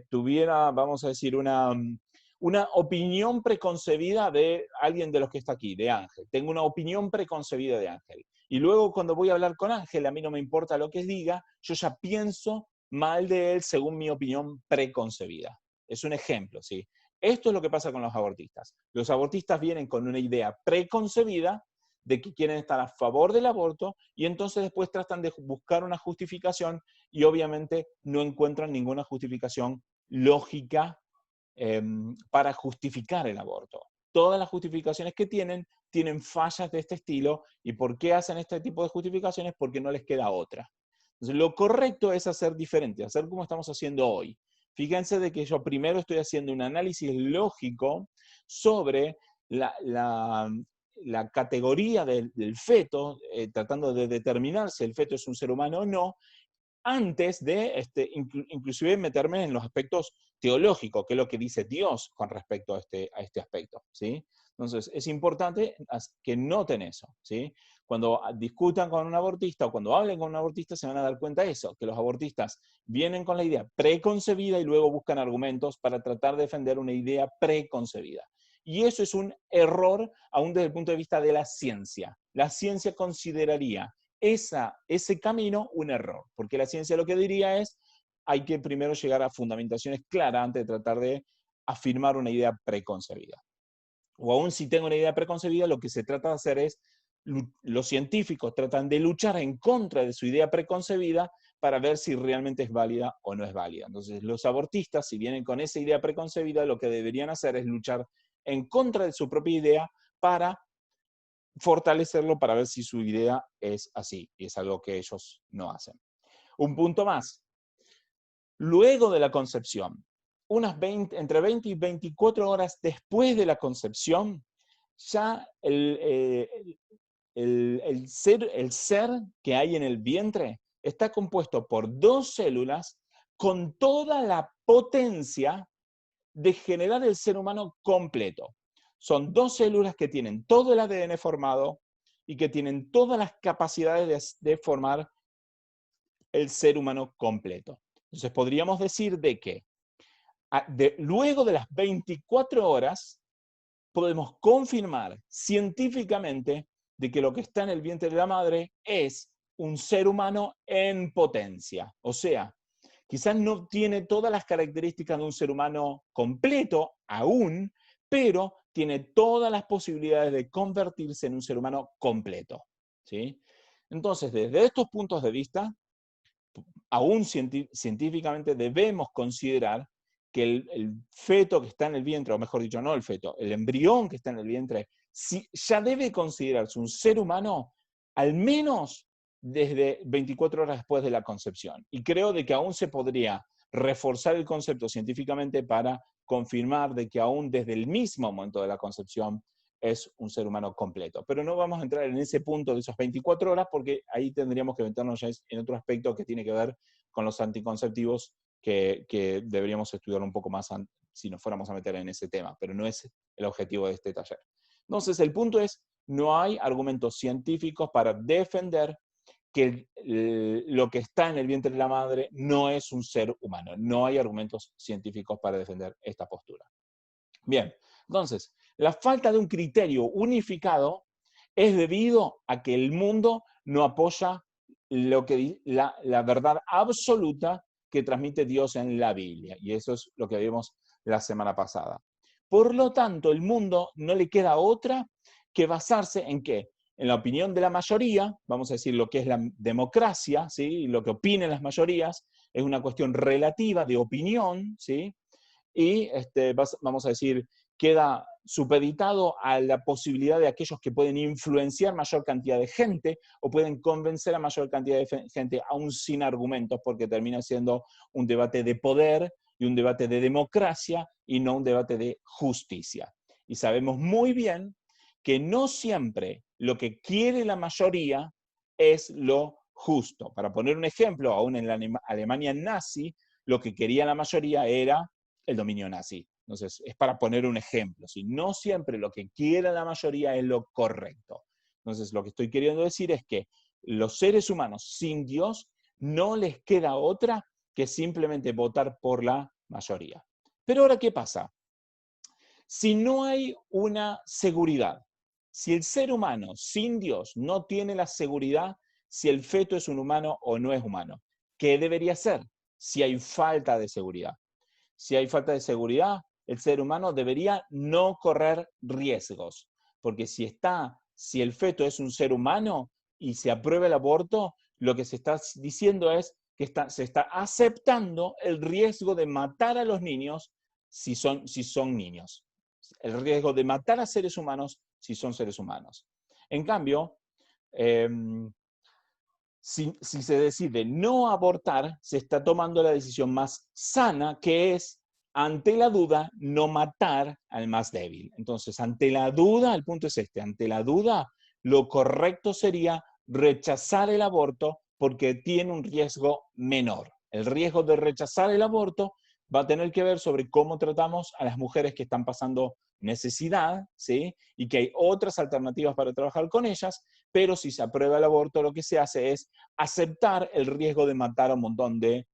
tuviera, vamos a decir, una opinión preconcebida de alguien de los que está aquí, de Ángel. Tengo una opinión preconcebida de Ángel. Y luego cuando voy a hablar con Ángel, a mí no me importa lo que diga, yo ya pienso mal de él según mi opinión preconcebida. Es un ejemplo, ¿sí? Esto es lo que pasa con los abortistas. Los abortistas vienen con una idea preconcebida de que quieren estar a favor del aborto y entonces después tratan de buscar una justificación y obviamente no encuentran ninguna justificación lógica para justificar el aborto. Todas las justificaciones que tienen fallas de este estilo. ¿Y por qué hacen este tipo de justificaciones? Porque no les queda otra. Entonces, lo correcto es hacer diferente, hacer como estamos haciendo hoy. Fíjense de que yo primero estoy haciendo un análisis lógico sobre la categoría del feto, tratando de determinar si el feto es un ser humano o no, antes de inclusive meterme en los aspectos teológicos, que es lo que dice Dios con respecto a este aspecto, ¿sí? Entonces, es importante que noten eso, ¿sí? Cuando discutan con un abortista o cuando hablen con un abortista se van a dar cuenta de eso, que los abortistas vienen con la idea preconcebida y luego buscan argumentos para tratar de defender una idea preconcebida. Y eso es un error aún desde el punto de vista de la ciencia. La ciencia consideraría ese camino un error, porque la ciencia lo que diría es hay que primero llegar a fundamentaciones claras antes de tratar de afirmar una idea preconcebida. O aún si tengo una idea preconcebida, lo que se trata de hacer es, los científicos tratan de luchar en contra de su idea preconcebida para ver si realmente es válida o no es válida. Entonces, los abortistas, si vienen con esa idea preconcebida, lo que deberían hacer es luchar en contra de su propia idea para fortalecerlo para ver si su idea es así, y es algo que ellos no hacen. Un punto más. Luego de la concepción, entre 20 y 24 horas después de la concepción, ya el ser que hay en el vientre está compuesto por 2 células con toda la potencia de generar el ser humano completo. Son 2 células que tienen todo el ADN formado y que tienen todas las capacidades de formar el ser humano completo. Entonces podríamos decir de que luego de las 24 horas podemos confirmar científicamente de que lo que está en el vientre de la madre es un ser humano en potencia. O sea, quizás no tiene todas las características de un ser humano completo aún, pero tiene todas las posibilidades de convertirse en un ser humano completo, ¿sí? Entonces, desde estos puntos de vista, aún científicamente debemos considerar que el feto que está en el vientre, o mejor dicho, no el feto, el embrión que está en el vientre, ya debe considerarse un ser humano al menos desde 24 horas después de la concepción. Y creo de que aún se podría reforzar el concepto científicamente para confirmar de que aún desde el mismo momento de la concepción es un ser humano completo. Pero no vamos a entrar en ese punto de esas 24 horas porque ahí tendríamos que meternos ya en otro aspecto que tiene que ver con los anticonceptivos que deberíamos estudiar un poco más si nos fuéramos a meter en ese tema, pero no es el objetivo de este taller. Entonces, el punto es, no hay argumentos científicos para defender que lo que está en el vientre de la madre no es un ser humano. No hay argumentos científicos para defender esta postura. Bien, Entonces, la falta de un criterio unificado es debido a que el mundo no apoya la verdad absoluta que transmite Dios en la Biblia. Y eso es lo que vimos la semana pasada. Por lo tanto, el mundo no le queda otra que basarse en ¿qué? En la opinión de la mayoría, vamos a decir lo que es la democracia, ¿sí? Lo que opinen las mayorías, es una cuestión relativa de opinión, ¿sí? Y vamos a decir, queda supeditado a la posibilidad de aquellos que pueden influenciar mayor cantidad de gente o pueden convencer a mayor cantidad de gente, aún sin argumentos, porque termina siendo un debate de poder y un debate de democracia y no un debate de justicia. Y sabemos muy bien que no siempre lo que quiere la mayoría es lo justo. Para poner un ejemplo, aún en la Alemania nazi, lo que quería la mayoría era el dominio nazi. Entonces, es para poner un ejemplo. ¿Sí? No siempre lo que quiere la mayoría es lo correcto. Entonces, lo que estoy queriendo decir es que los seres humanos sin Dios no les queda otra que simplemente votar por la mayoría. Pero ahora, ¿qué pasa? Si no hay una seguridad, si el ser humano sin Dios no tiene la seguridad si el feto es un humano o no es humano, ¿qué debería ser si hay falta de seguridad? Si hay falta de seguridad, el ser humano debería no correr riesgos, porque si el feto es un ser humano y se aprueba el aborto, lo que se está diciendo es que se está aceptando el riesgo de matar a los niños si son niños. El riesgo de matar a seres humanos si son seres humanos. En cambio, si se decide no abortar, se está tomando la decisión más sana, que es, ante la duda, no matar al más débil. Entonces, ante la duda, el punto es ante la duda, lo correcto sería rechazar el aborto porque tiene un riesgo menor. El riesgo de rechazar el aborto va a tener que ver sobre cómo tratamos a las mujeres que están pasando necesidad, ¿sí? Y que hay otras alternativas para trabajar con ellas, pero si se aprueba el aborto, lo que se hace es aceptar el riesgo de matar a un montón de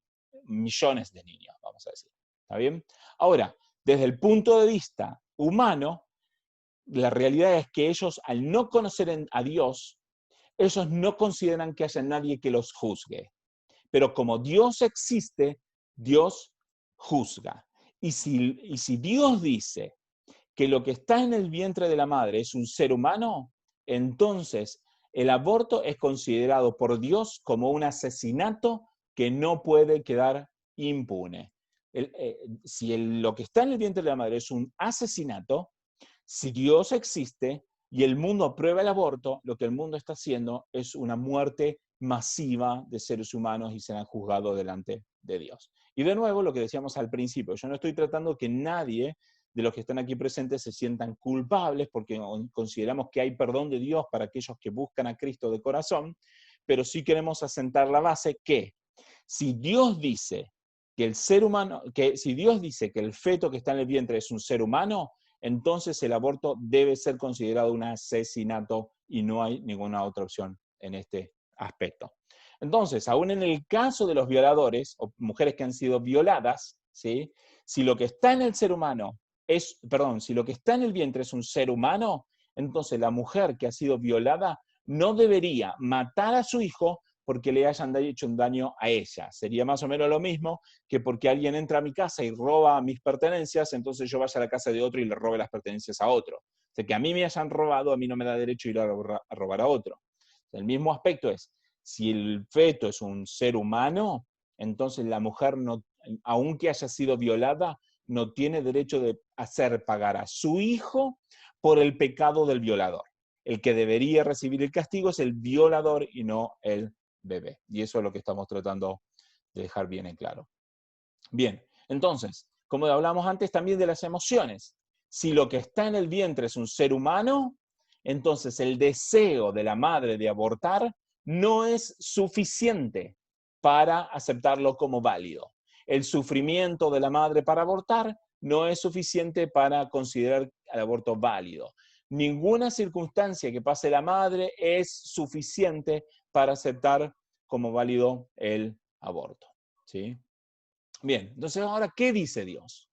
millones de niños, vamos a decir. ¿Está bien? Ahora, desde el punto de vista humano, la realidad es que ellos, al no conocer a Dios, ellos no consideran que haya nadie que los juzgue. Pero como Dios existe, Dios juzga. Y si Dios dice que lo que está en el vientre de la madre es un ser humano, entonces el aborto es considerado por Dios como un asesinato que no puede quedar impune. Si lo que está en el vientre de la madre es un asesinato, si Dios existe y el mundo aprueba el aborto, lo que el mundo está haciendo es una muerte masiva de seres humanos y serán juzgados delante de Dios. Y de nuevo, lo que decíamos al principio, yo no estoy tratando que nadie de los que están aquí presentes se sientan culpables porque consideramos que hay perdón de Dios para aquellos que buscan a Cristo de corazón, pero sí queremos asentar la base que si Dios dice que el ser humano, si Dios dice que el feto que está en el vientre es un ser humano, entonces el aborto debe ser considerado un asesinato y no hay ninguna otra opción en este aspecto. Entonces, aún en el caso de los violadores o mujeres que han sido violadas, ¿sí? Si lo que está en el ser humano si lo que está en el vientre es un ser humano, entonces la mujer que ha sido violada no debería matar a su hijo porque le hayan hecho un daño a ella. Sería más o menos lo mismo que porque alguien entra a mi casa y roba mis pertenencias, entonces yo vaya a la casa de otro y le robe las pertenencias a otro. O sea, que a mí me hayan robado, a mí no me da derecho ir a robar a otro. El mismo aspecto es, si el feto es un ser humano, entonces la mujer, no, aunque haya sido violada, no tiene derecho de hacer pagar a su hijo por el pecado del violador. El que debería recibir el castigo es el violador y no el bebé. Y eso es lo que estamos tratando de dejar bien en claro. Bien, entonces, como hablamos antes también de las emociones, si lo que está en el vientre es un ser humano, entonces el deseo de la madre de abortar no es suficiente para aceptarlo como válido. El sufrimiento de la madre para abortar no es suficiente para considerar el aborto válido. Ninguna circunstancia que pase la madre es suficiente para aceptar como válido el aborto. ¿Sí? Bien, entonces ahora, ¿qué dice Dios?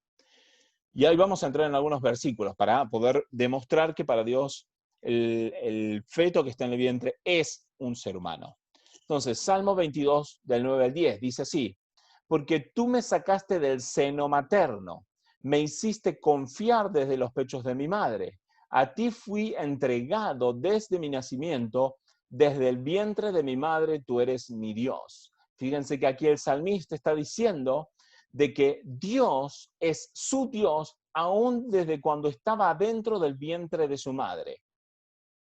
Y ahí vamos a entrar en algunos versículos para poder demostrar que para Dios el feto que está en el vientre es un ser humano. Entonces, Salmo 22, del 9 al 10, dice así: porque tú me sacaste del seno materno, me hiciste confiar desde los pechos de mi madre. A ti fui entregado desde mi nacimiento, desde el vientre de mi madre tú eres mi Dios. Fíjense que aquí el salmista está diciendo de que Dios es su Dios aún desde cuando estaba dentro del vientre de su madre.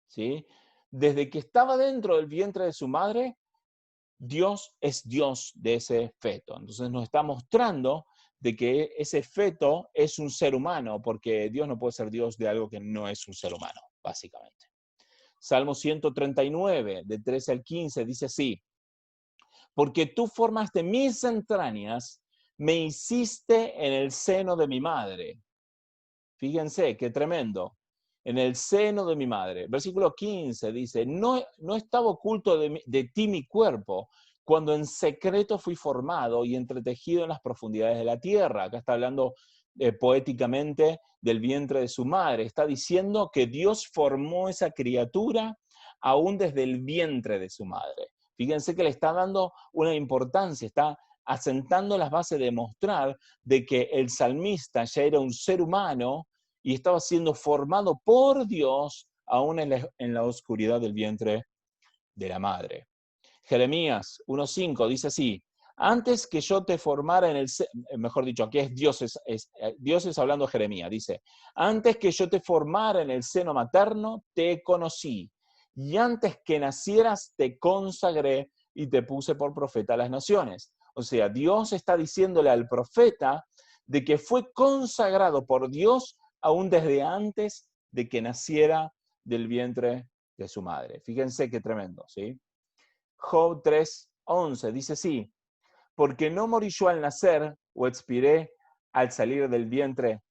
¿Sí? Desde que estaba dentro del vientre de su madre, Dios es Dios de ese feto. Entonces nos está mostrando de que ese feto es un ser humano, porque Dios no puede ser Dios de algo que no es un ser humano, básicamente. Salmo 139, de 13 al 15, dice así: porque tú formaste mis entrañas, me hiciste en el seno de mi madre. Fíjense, qué tremendo. En el seno de mi madre. Versículo 15 dice: no estaba oculto de ti mi cuerpo, cuando en secreto fui formado y entretejido en las profundidades de la tierra. Acá está hablando poéticamente del vientre de su madre. Está diciendo que Dios formó esa criatura aún desde el vientre de su madre. Fíjense que le está dando una importancia, está asentando las bases de mostrar de que el salmista ya era un ser humano y estaba siendo formado por Dios aún en la oscuridad del vientre de la madre. Jeremías 1.5 dice así: antes que yo te formara en el mejor dicho, aquí es Dios es hablando a Jeremías, dice: antes que yo te formara en el seno materno, te conocí, y antes que nacieras te consagré y te puse por profeta a las naciones. O sea, Dios está diciéndole al profeta de que fue consagrado por Dios aún desde antes de que naciera del vientre de su madre. Fíjense qué tremendo, ¿sí? Job 3.11 dice así: porque no morí yo al nacer, o expiré al salir del vientre,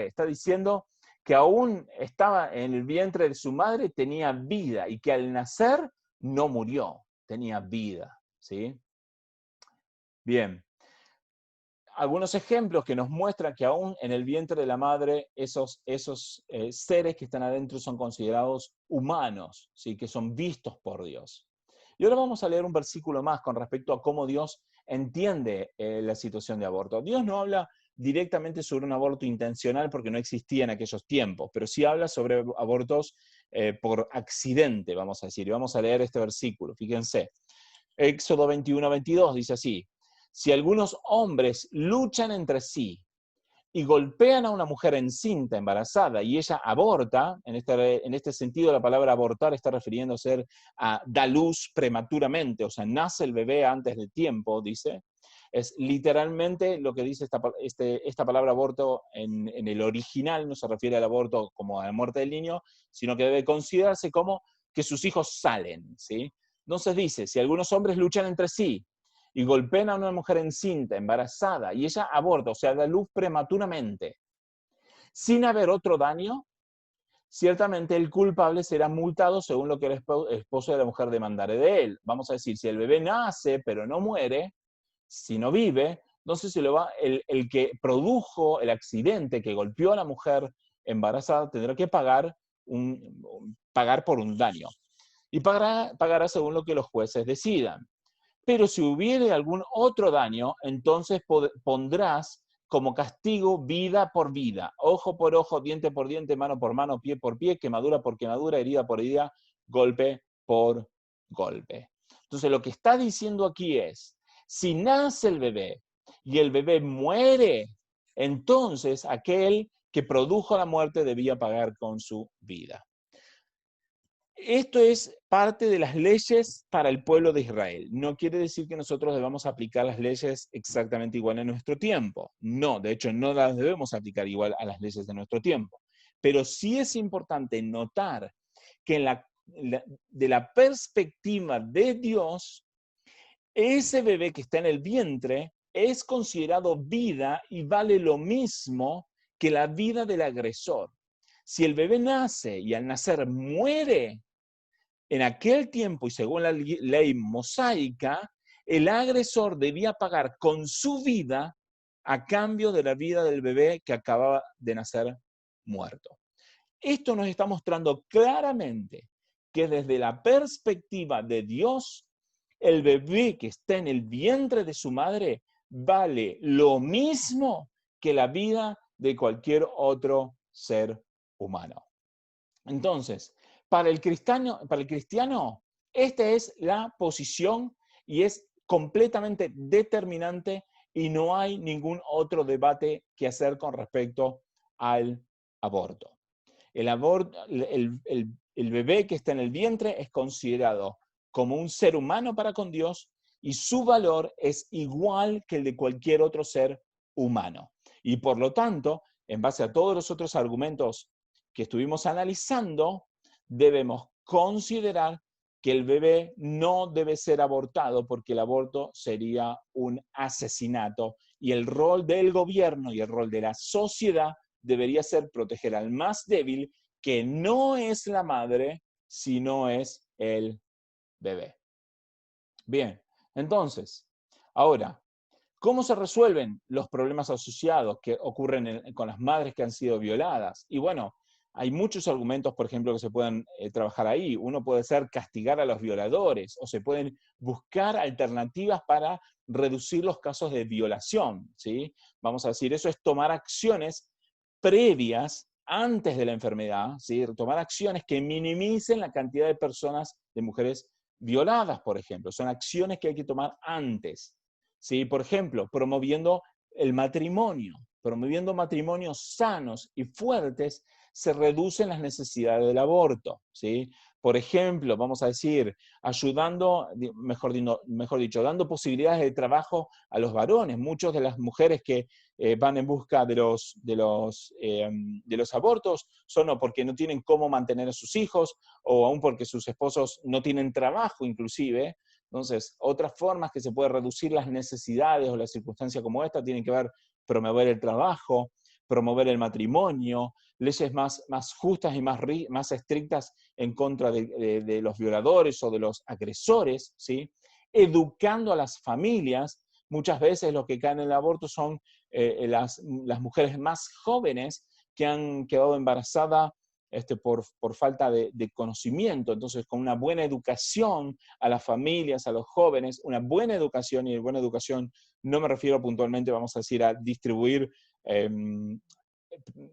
está diciendo que aún estaba en el vientre de su madre, tenía vida, y que al nacer no murió, tenía vida, ¿sí? Bien. Algunos ejemplos que nos muestran que aún en el vientre de la madre esos seres que están adentro son considerados humanos, ¿sí? Que son vistos por Dios. Y ahora vamos a leer un versículo más con respecto a cómo Dios entiende la situación de aborto. Dios no habla directamente sobre un aborto intencional porque no existía en aquellos tiempos, pero sí habla sobre abortos por accidente, vamos a decir. Y vamos a leer este versículo, fíjense. Éxodo 21-22 dice así: si algunos hombres luchan entre sí y golpean a una mujer encinta, embarazada, y ella aborta, en este sentido la palabra abortar está refiriéndose a dar luz prematuramente, o sea, nace el bebé antes de tiempo, dice. Es literalmente lo que dice esta palabra aborto en el original, no se refiere al aborto como a la muerte del niño, sino que debe considerarse como que sus hijos salen, ¿sí? Entonces dice: si algunos hombres luchan entre sí y golpean a una mujer encinta, embarazada, y ella aborta, o sea, da luz prematuramente, sin haber otro daño, ciertamente el culpable será multado según lo que el esposo de la mujer demandare de él. Vamos a decir, si el bebé nace pero no muere, si no vive, entonces el que produjo el accidente que golpeó a la mujer embarazada tendrá que pagar por un daño. Y pagará según lo que los jueces decidan. Pero si hubiere algún otro daño, entonces pondrás como castigo vida por vida, ojo por ojo, diente por diente, mano por mano, pie por pie, quemadura por quemadura, herida por herida, golpe por golpe. Entonces lo que está diciendo aquí es: si nace el bebé y el bebé muere, entonces aquel que produjo la muerte debía pagar con su vida. Esto es parte de las leyes para el pueblo de Israel. No quiere decir que nosotros debamos aplicar las leyes exactamente igual en nuestro tiempo. No, de hecho no las debemos aplicar igual a las leyes de nuestro tiempo. Pero sí es importante notar que de la perspectiva de Dios, ese bebé que está en el vientre es considerado vida y vale lo mismo que la vida del agresor. Si el bebé nace y al nacer muere, en aquel tiempo y según la ley mosaica, el agresor debía pagar con su vida a cambio de la vida del bebé que acababa de nacer muerto. Esto nos está mostrando claramente que desde la perspectiva de Dios, el bebé que está en el vientre de su madre vale lo mismo que la vida de cualquier otro ser humano. Entonces, para el cristiano, esta es la posición y es completamente determinante y no hay ningún otro debate que hacer con respecto al aborto. El bebé que está en el vientre es considerado como un ser humano para con Dios y su valor es igual que el de cualquier otro ser humano. Y por lo tanto, en base a todos los otros argumentos que estuvimos analizando, debemos considerar que el bebé no debe ser abortado porque el aborto sería un asesinato y el rol del gobierno y el rol de la sociedad debería ser proteger al más débil, que no es la madre, sino es el bebé. Bien, entonces, ahora, ¿cómo se resuelven los problemas asociados que ocurren con las madres que han sido violadas? Y bueno, hay muchos argumentos, por ejemplo, que se pueden trabajar ahí. Uno puede ser castigar a los violadores, o se pueden buscar alternativas para reducir los casos de violación, ¿sí? Vamos a decir, eso es tomar acciones previas antes de la enfermedad, ¿sí? Tomar acciones que minimicen la cantidad de personas, de mujeres violadas, por ejemplo. Son acciones que hay que tomar antes, ¿sí? Por ejemplo, promoviendo el matrimonio, promoviendo matrimonios sanos y fuertes, se reducen las necesidades del aborto, ¿sí? Por ejemplo, vamos a decir, ayudando, mejor dicho, dando posibilidades de trabajo a los varones. Muchas de las mujeres que van en busca de los abortos son o porque no tienen cómo mantener a sus hijos, o aún porque sus esposos no tienen trabajo inclusive. Entonces, otras formas que se puede reducir las necesidades o las circunstancias como esta tienen que ver promover el trabajo, promover el matrimonio, leyes más justas y más estrictas en contra de los violadores o de los agresores, ¿sí? Educando a las familias. Muchas veces los que caen en el aborto son las mujeres más jóvenes que han quedado embarazadas por falta de conocimiento. Entonces, con una buena educación a las familias, a los jóvenes, una buena educación, y de buena educación no me refiero puntualmente, vamos a decir, a distribuir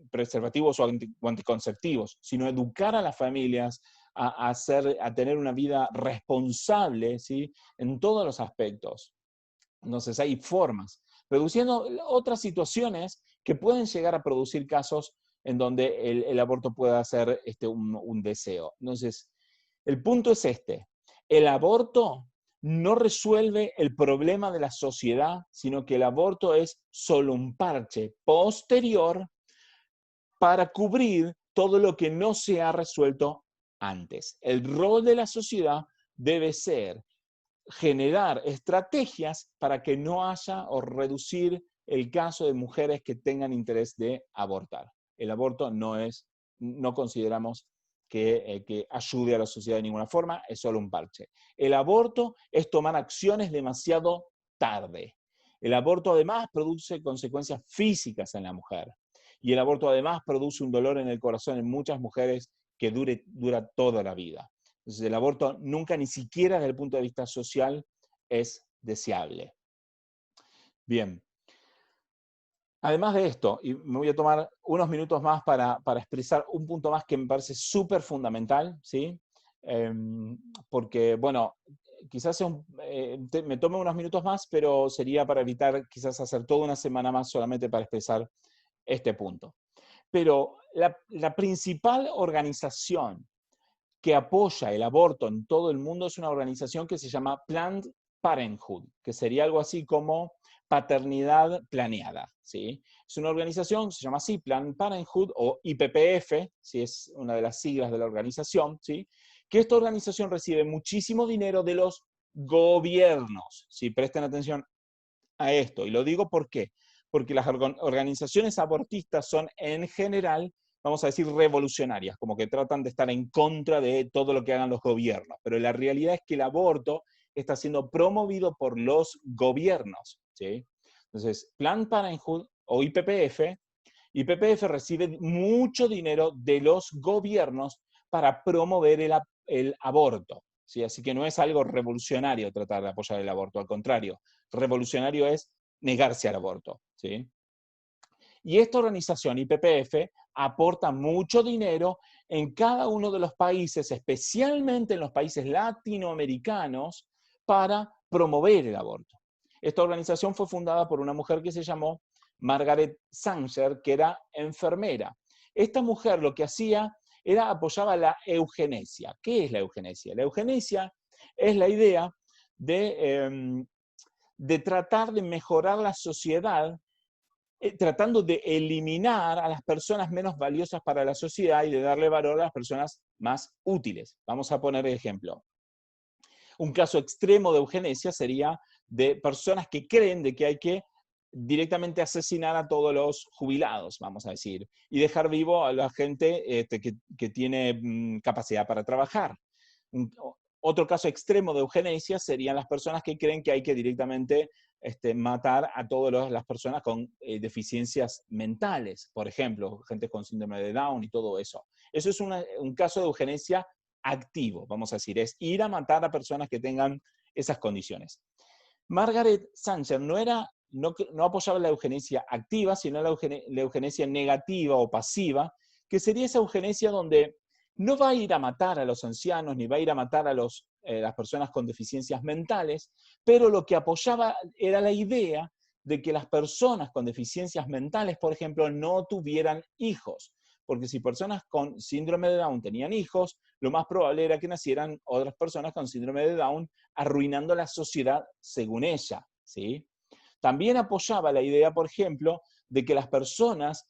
preservativos o anticonceptivos, sino educar a las familias a tener una vida responsable, ¿sí? En todos los aspectos. Entonces hay formas, reduciendo otras situaciones que pueden llegar a producir casos en donde el aborto pueda ser un deseo. Entonces, el punto es el aborto no resuelve el problema de la sociedad, sino que el aborto es solo un parche posterior para cubrir todo lo que no se ha resuelto antes. El rol de la sociedad debe ser generar estrategias para que no haya o reducir el caso de mujeres que tengan interés de abortar. El aborto no consideramos que ayude a la sociedad de ninguna forma, es solo un parche. El aborto es tomar acciones demasiado tarde. El aborto además produce consecuencias físicas en la mujer. Y el aborto además produce un dolor en el corazón en muchas mujeres que dura toda la vida. Entonces el aborto nunca, ni siquiera desde el punto de vista social, es deseable. Bien. Además de esto, y me voy a tomar unos minutos más para expresar un punto más que me parece súper fundamental, ¿sí? Porque, bueno, quizás me tome unos minutos más, pero sería para evitar quizás hacer toda una semana más solamente para expresar este punto. Pero la principal organización que apoya el aborto en todo el mundo es una organización que se llama Planned Parenthood, que sería algo así como paternidad planeada, ¿sí? Es una organización, se llama así, Planned Parenthood, o IPPF, ¿sí? Es una de las siglas de la organización, ¿sí? Que esta organización recibe muchísimo dinero de los gobiernos, ¿sí? Presten atención a esto, y lo digo ¿por qué? Porque las organizaciones abortistas son en general, vamos a decir, revolucionarias, como que tratan de estar en contra de todo lo que hagan los gobiernos, pero la realidad es que el aborto está siendo promovido por los gobiernos, ¿sí? Entonces, Planned Parenthood o IPPF recibe mucho dinero de los gobiernos para promover el aborto, ¿sí? Así que no es algo revolucionario tratar de apoyar el aborto, al contrario, revolucionario es negarse al aborto, ¿sí? Y esta organización, IPPF, aporta mucho dinero en cada uno de los países, especialmente en los países latinoamericanos, para promover el aborto. Esta organización fue fundada por una mujer que se llamó Margaret Sanger, que era enfermera. Esta mujer lo que hacía era apoyaba la eugenesia. ¿Qué es la eugenesia? La eugenesia es la idea de tratar de mejorar la sociedad tratando de eliminar a las personas menos valiosas para la sociedad y de darle valor a las personas más útiles. Vamos a poner ejemplo. Un caso extremo de eugenesia sería de personas que creen de que hay que directamente asesinar a todos los jubilados, vamos a decir, y dejar vivo a la gente que tiene capacidad para trabajar. Otro caso extremo de eugenesia serían las personas que creen que hay que directamente matar a todas las personas con deficiencias mentales, por ejemplo, gente con síndrome de Down y todo eso. Eso es un caso de eugenesia activo, vamos a decir, es ir a matar a personas que tengan esas condiciones. Margaret Sanger no apoyaba la eugenesia activa, sino la eugenesia negativa o pasiva, que sería esa eugenesia donde no va a ir a matar a los ancianos, ni va a ir a matar a las personas con deficiencias mentales, pero lo que apoyaba era la idea de que las personas con deficiencias mentales, por ejemplo, no tuvieran hijos. Porque si personas con síndrome de Down tenían hijos, lo más probable era que nacieran otras personas con síndrome de Down, arruinando la sociedad según ella, ¿sí? También apoyaba la idea, por ejemplo, de que las personas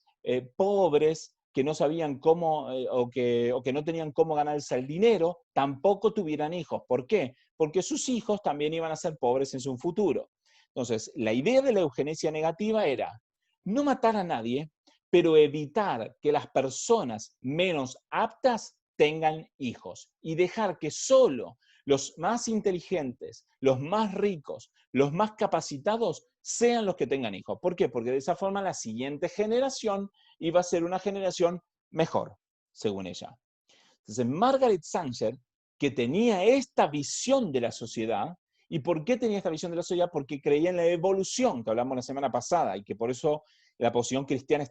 pobres que no sabían cómo o que no tenían cómo ganarse el dinero, tampoco tuvieran hijos. ¿Por qué? Porque sus hijos también iban a ser pobres en su futuro. Entonces, la idea de la eugenesia negativa era no matar a nadie, pero evitar que las personas menos aptas tengan hijos y dejar que solo los más inteligentes, los más ricos, los más capacitados sean los que tengan hijos. ¿Por qué? Porque de esa forma la siguiente generación iba a ser una generación mejor, según ella. Entonces, Margaret Sanger, que tenía esta visión de la sociedad, ¿y por qué tenía esta visión de la sociedad? Porque creía en la evolución, que hablamos la semana pasada, y que por eso la posición cristiana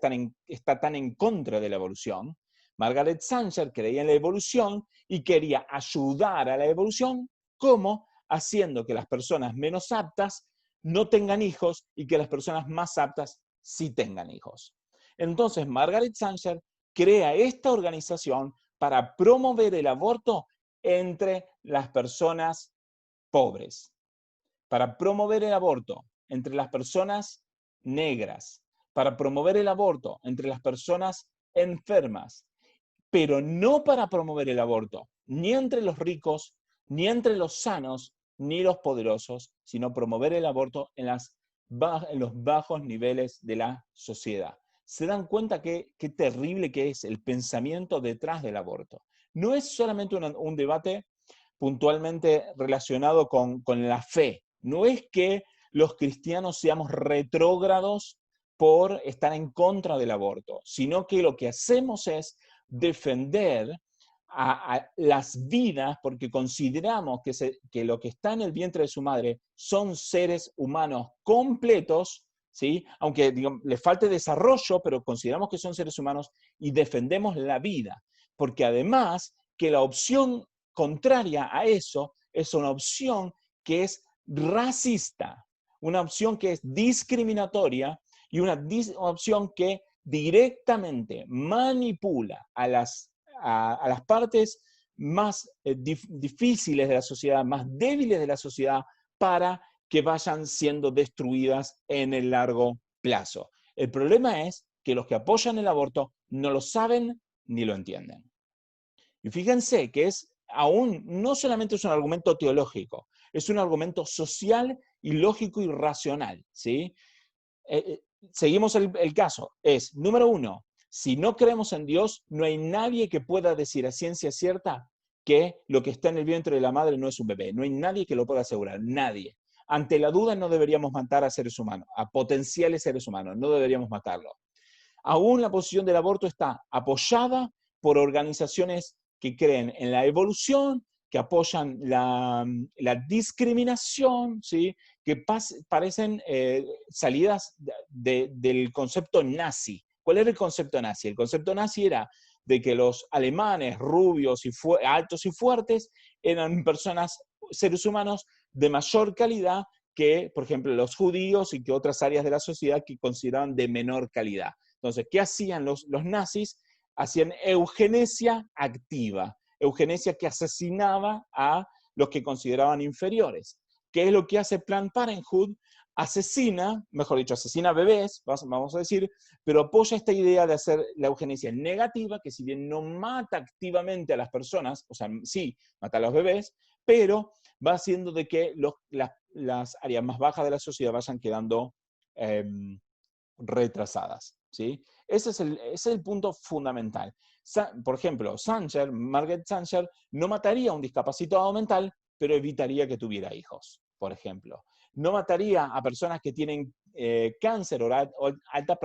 está tan en contra de la evolución. Margaret Sanger creía en la evolución y quería ayudar a la evolución, ¿cómo? Haciendo que las personas menos aptas no tengan hijos y que las personas más aptas sí tengan hijos. Entonces, Margaret Sanger crea esta organización para promover el aborto entre las personas pobres, para promover el aborto entre las personas negras, para promover el aborto entre las personas enfermas, pero no para promover el aborto ni entre los ricos, ni entre los sanos, ni los poderosos, sino promover el aborto en los bajos niveles de la sociedad. ¿Se dan cuenta qué terrible que es el pensamiento detrás del aborto? No es solamente un debate puntualmente relacionado con la fe. No es que los cristianos seamos retrógrados por estar en contra del aborto, sino que lo que hacemos es defender a las vidas porque consideramos que lo que está en el vientre de su madre son seres humanos completos, ¿sí? Aunque digamos, les falte desarrollo, pero consideramos que son seres humanos y defendemos la vida, porque además que la opción contraria a eso es una opción que es racista, una opción que es discriminatoria y una opción que directamente manipula a las partes más difíciles de la sociedad, más débiles de la sociedad, para que vayan siendo destruidas en el largo plazo. El problema es que los que apoyan el aborto no lo saben ni lo entienden. Y fíjense que no solamente es un argumento teológico, es un argumento social y lógico y racional, ¿sí? Seguimos el caso. Número 1, si no creemos en Dios, no hay nadie que pueda decir a ciencia cierta que lo que está en el vientre de la madre no es un bebé. No hay nadie que lo pueda asegurar, nadie. ante la duda no deberíamos matar a seres humanos, a potenciales seres humanos, no deberíamos matarlos. Aún la posición del aborto está apoyada por organizaciones que creen en la evolución, que apoyan la discriminación, ¿sí? Que parecen salidas del concepto nazi. ¿Cuál era el concepto nazi? El concepto nazi era de que los alemanes rubios y altos y fuertes eran personas, seres humanos de mayor calidad que, por ejemplo, los judíos y que otras áreas de la sociedad que consideraban de menor calidad. Entonces, ¿qué hacían los nazis? Hacían eugenesia activa, eugenesia que asesinaba a los que consideraban inferiores. ¿Qué es lo que hace Planned Parenthood? Asesina, mejor dicho, asesina bebés, vamos a decir, pero apoya esta idea de hacer la eugenesia negativa, que si bien no mata activamente a las personas, o sea, sí, mata a los bebés, pero va haciendo de que las áreas más bajas de la sociedad vayan quedando retrasadas, ¿sí? Ese es el punto fundamental. Por ejemplo, Margaret Sanger no mataría a un discapacitado mental, pero evitaría que tuviera hijos, por ejemplo. No mataría a personas que tienen cáncer o alta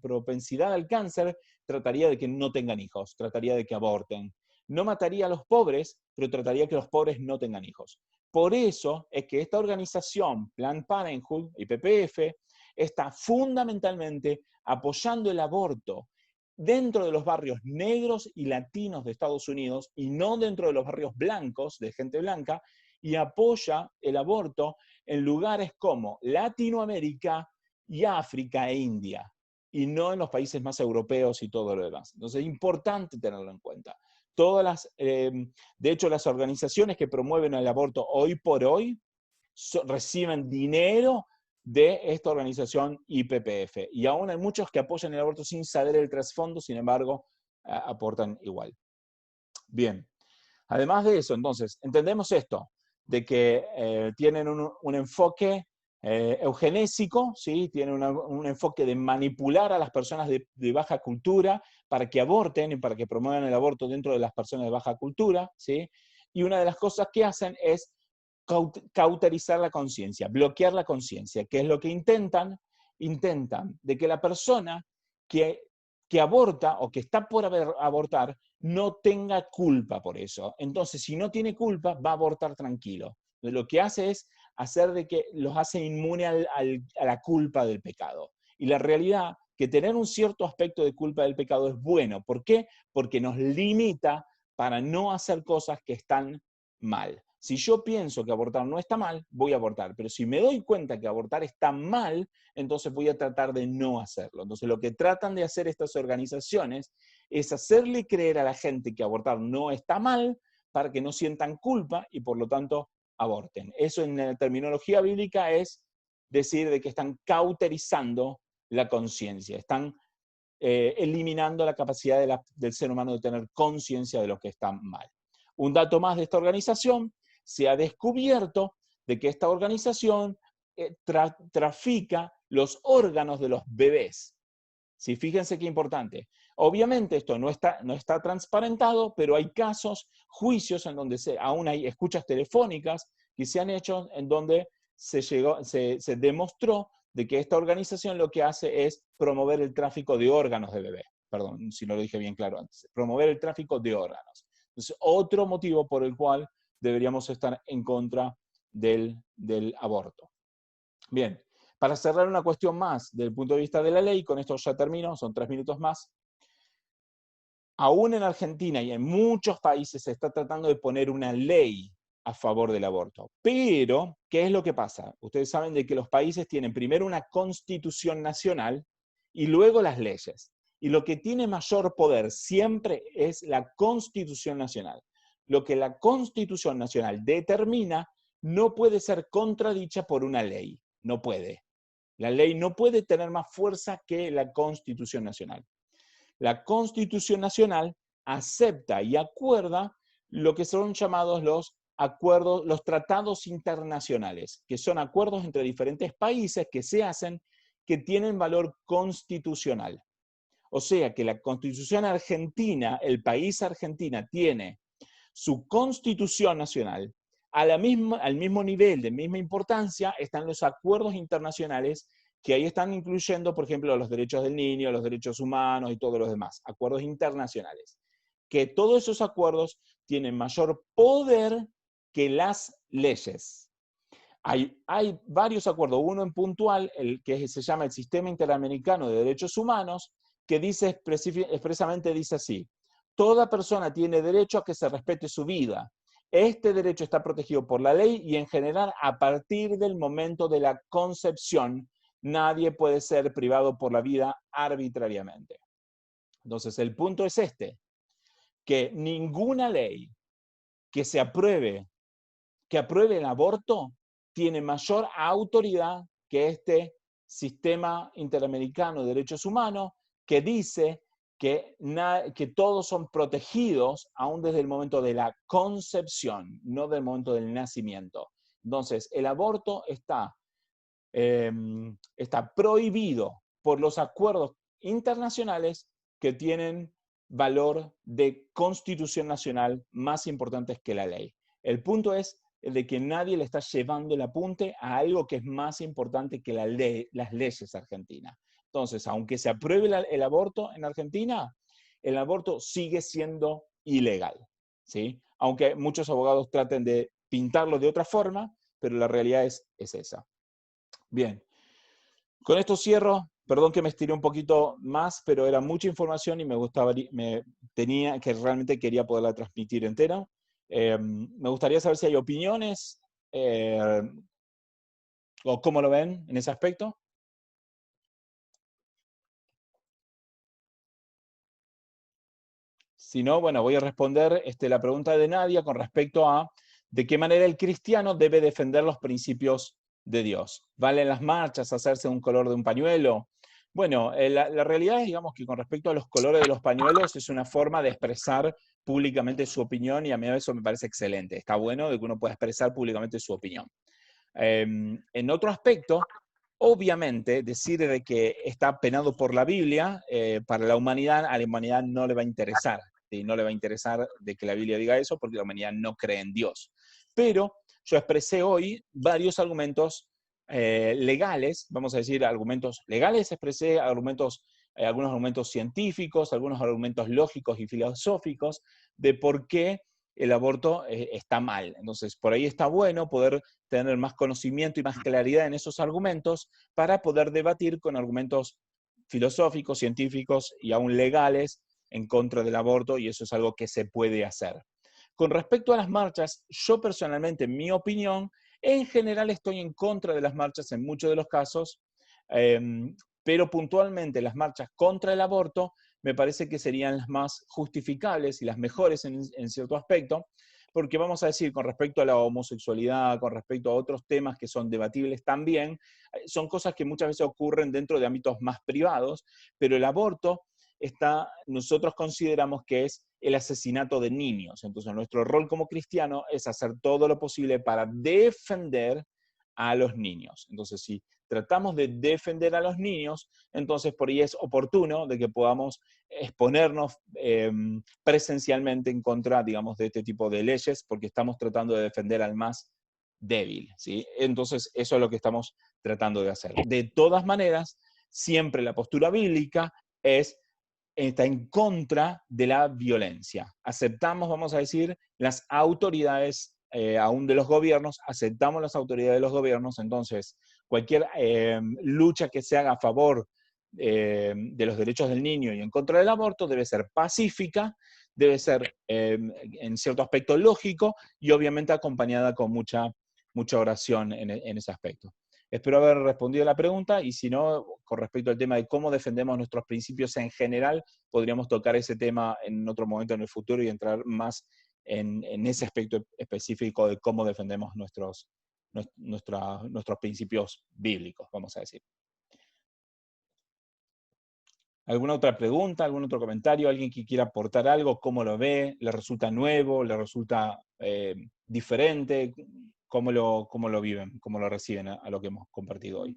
propensidad al cáncer, trataría de que no tengan hijos, trataría de que aborten. No mataría a los pobres, pero trataría que los pobres no tengan hijos. Por eso es que esta organización, Planned Parenthood y PPF, está fundamentalmente apoyando el aborto dentro de los barrios negros y latinos de Estados Unidos y no dentro de los barrios blancos, de gente blanca, y apoya el aborto en lugares como Latinoamérica y África e India, y no en los países más europeos y todo lo demás. Entonces es importante tenerlo en cuenta. De hecho, las organizaciones que promueven el aborto hoy por hoy reciben dinero de esta organización IPPF. Y aún hay muchos que apoyan el aborto sin saber el trasfondo, sin embargo, aportan igual. Bien. Además de eso, entonces, entendemos esto, de que tienen un enfoque eugenésico, ¿sí? Tienen un enfoque de manipular a las personas de baja cultura para que aborten y para que promuevan el aborto dentro de las personas de baja cultura, ¿sí? Y una de las cosas que hacen es cauterizar la conciencia, bloquear la conciencia, que es lo que intentan de que la persona que aborta o que está por abortar no tenga culpa por eso. Entonces, si no tiene culpa, va a abortar tranquilo. Lo que hace es hacer de que los hace inmune a la culpa del pecado. Y la realidad que tener un cierto aspecto de culpa del pecado es bueno. ¿Por qué? Porque nos limita para no hacer cosas que están mal. Si yo pienso que abortar no está mal, voy a abortar. Pero si me doy cuenta que abortar está mal, entonces voy a tratar de no hacerlo. Entonces lo que tratan de hacer estas organizaciones es hacerle creer a la gente que abortar no está mal para que no sientan culpa y por lo tanto aborten. Eso en la terminología bíblica es decir de que están cauterizando la conciencia, están eliminando la capacidad del ser humano de tener conciencia de lo que está mal. Un dato más de esta organización: se ha descubierto de que esta organización trafica los órganos de los bebés. ¿Sí? Fíjense qué importante. Obviamente esto no está transparentado, pero hay casos, juicios en donde aún hay escuchas telefónicas que se han hecho en donde se demostró de que esta organización lo que hace es promover el tráfico de órganos de bebé. Perdón, si no lo dije bien claro antes. Promover el tráfico de órganos. Entonces, otro motivo por el cual deberíamos estar en contra del aborto. Bien, para cerrar una cuestión más desde el punto de vista de la ley, con esto ya termino, son 3 minutos más. Aún en Argentina y en muchos países se está tratando de poner una ley a favor del aborto. Pero, ¿qué es lo que pasa? Ustedes saben de que los países tienen primero una constitución nacional y luego las leyes. Y lo que tiene mayor poder siempre es la Constitución Nacional. Lo que la Constitución Nacional determina no puede ser contradicha por una ley. No puede. La ley no puede tener más fuerza que la Constitución Nacional. La Constitución Nacional acepta y acuerda lo que son llamados los acuerdos, los tratados internacionales, que son acuerdos entre diferentes países que se hacen que tienen valor constitucional. O sea que la Constitución argentina, el país Argentina, tiene su Constitución Nacional, al mismo nivel, de misma importancia, están los acuerdos internacionales que ahí están incluyendo, por ejemplo, los derechos del niño, los derechos humanos y todos los demás, acuerdos internacionales. Que todos esos acuerdos tienen mayor poder que las leyes. Hay varios acuerdos, uno en puntual, el que se llama el Sistema Interamericano de Derechos Humanos, que dice expresamente dice así: toda persona tiene derecho a que se respete su vida. Este derecho está protegido por la ley y en general a partir del momento de la concepción nadie puede ser privado por la vida arbitrariamente. Entonces el punto es este, que ninguna ley que apruebe el aborto tiene mayor autoridad que este Sistema Interamericano de Derechos Humanos, que dice que todos son protegidos aún desde el momento de la concepción, no del momento del nacimiento. Entonces, el aborto está prohibido por los acuerdos internacionales que tienen valor de constitución nacional más importantes que la ley. El punto es de que nadie le está llevando el apunte a algo que es más importante que las leyes argentinas. Entonces, aunque se apruebe el aborto en Argentina, el aborto sigue siendo ilegal, ¿sí? Aunque muchos abogados traten de pintarlo de otra forma, pero la realidad es esa. Bien, con esto cierro. Perdón que me estiré un poquito más, pero era mucha información y realmente quería poderla transmitir entera. Me gustaría saber si hay opiniones o cómo lo ven en ese aspecto. Si no, bueno, voy a responder la pregunta de Nadia con respecto a de qué manera el cristiano debe defender los principios de Dios. ¿Valen las marchas hacerse un color de un pañuelo? Bueno, la realidad es, digamos, que con respecto a los colores de los pañuelos es una forma de expresar públicamente su opinión y a mí eso me parece excelente. Está bueno de que uno pueda expresar públicamente su opinión. En otro aspecto, obviamente, decir de que está penado por la Biblia, para la humanidad, a la humanidad no le va a interesar. ¿Sí? No le va a interesar de que la Biblia diga eso porque la humanidad no cree en Dios. Pero yo expresé hoy varios argumentos legales, vamos a decir argumentos legales, expresé algunos argumentos científicos, algunos argumentos lógicos y filosóficos de por qué el aborto está mal. Entonces, por ahí está bueno poder tener más conocimiento y más claridad en esos argumentos para poder debatir con argumentos filosóficos, científicos y aún legales en contra del aborto, y eso es algo que se puede hacer. Con respecto a las marchas, yo personalmente, en mi opinión, en general estoy en contra de las marchas en muchos de los casos, pero puntualmente las marchas contra el aborto me parece que serían las más justificables y las mejores en cierto aspecto, porque vamos a decir, con respecto a la homosexualidad, con respecto a otros temas que son debatibles también, son cosas que muchas veces ocurren dentro de ámbitos más privados, pero el aborto nosotros consideramos que es el asesinato de niños. Entonces, nuestro rol como cristiano es hacer todo lo posible para defender a los niños. Entonces, si tratamos de defender a los niños, entonces por ahí es oportuno de que podamos exponernos presencialmente en contra, digamos, de este tipo de leyes, porque estamos tratando de defender al más débil, ¿sí? Entonces, eso es lo que estamos tratando de hacer. De todas maneras, siempre la postura bíblica está en contra de la violencia. Aceptamos, vamos a decir, las autoridades, aún de los gobiernos, aceptamos las autoridades de los gobiernos, entonces cualquier lucha que se haga a favor de los derechos del niño y en contra del aborto debe ser pacífica, debe ser en cierto aspecto lógico y obviamente acompañada con mucha oración en ese aspecto. Espero haber respondido a la pregunta y si no, con respecto al tema de cómo defendemos nuestros principios en general, podríamos tocar ese tema en otro momento en el futuro y entrar más en ese aspecto específico de cómo defendemos nuestros principios bíblicos, vamos a decir. ¿Alguna otra pregunta, algún otro comentario? ¿Alguien que quiera aportar algo? ¿Cómo lo ve? ¿Le resulta nuevo? ¿Le resulta diferente? ¿Cómo lo viven? ¿Cómo lo reciben a lo que hemos compartido hoy?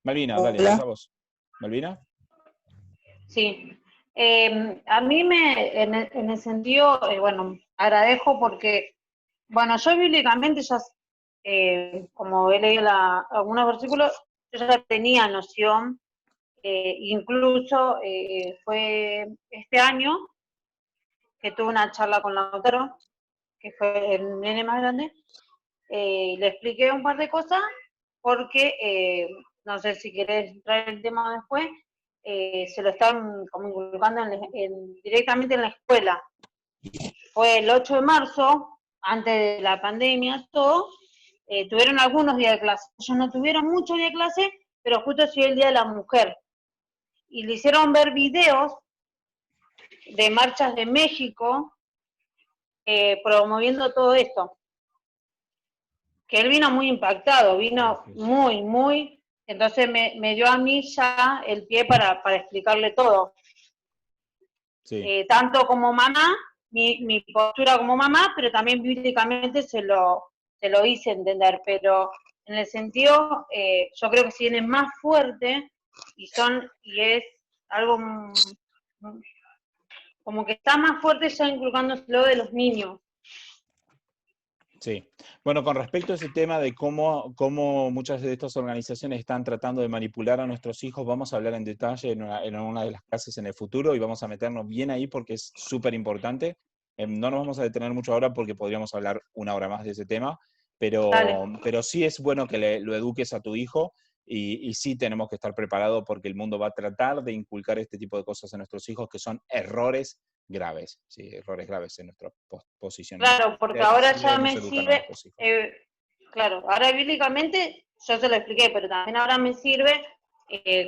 Malvina, dale, a vos. ¿Malvina? Sí. A mí en el sentido, bueno, agradezco porque, bueno, yo bíblicamente ya, como he leído algunos versículos, yo ya tenía noción, incluso fue este año que tuve una charla con Lautaro, que fue el nene más grande, y le expliqué un par de cosas porque, no sé si querés entrar en el tema después, se lo están como inculcando directamente en la escuela. Fue el 8 de marzo, antes de la pandemia, todo, tuvieron algunos días de clase. Ellos no tuvieron muchos días de clase, pero justo sigue el Día de la Mujer. Y le hicieron ver videos de marchas de México promoviendo todo esto. Que él vino muy impactado, vino muy, entonces me dio a mí ya el pie para explicarle todo. Sí. Tanto como mamá, mi postura como mamá, pero también bíblicamente se lo hice entender, pero en el sentido, yo creo que si viene más fuerte y es algo como que está más fuerte ya inculcándoselo de los niños. Sí. Bueno, con respecto a ese tema de cómo muchas de estas organizaciones están tratando de manipular a nuestros hijos, vamos a hablar en detalle en una de las clases en el futuro y vamos a meternos bien ahí porque es súper importante. No nos vamos a detener mucho ahora porque podríamos hablar una hora más de ese tema, pero sí es bueno que lo eduques a tu hijo y sí tenemos que estar preparados porque el mundo va a tratar de inculcar este tipo de cosas a nuestros hijos que son errores graves, sí, errores graves en nuestra posición. Claro, porque ahora ya me sirve, claro, ahora bíblicamente yo se lo expliqué, pero también ahora me sirve,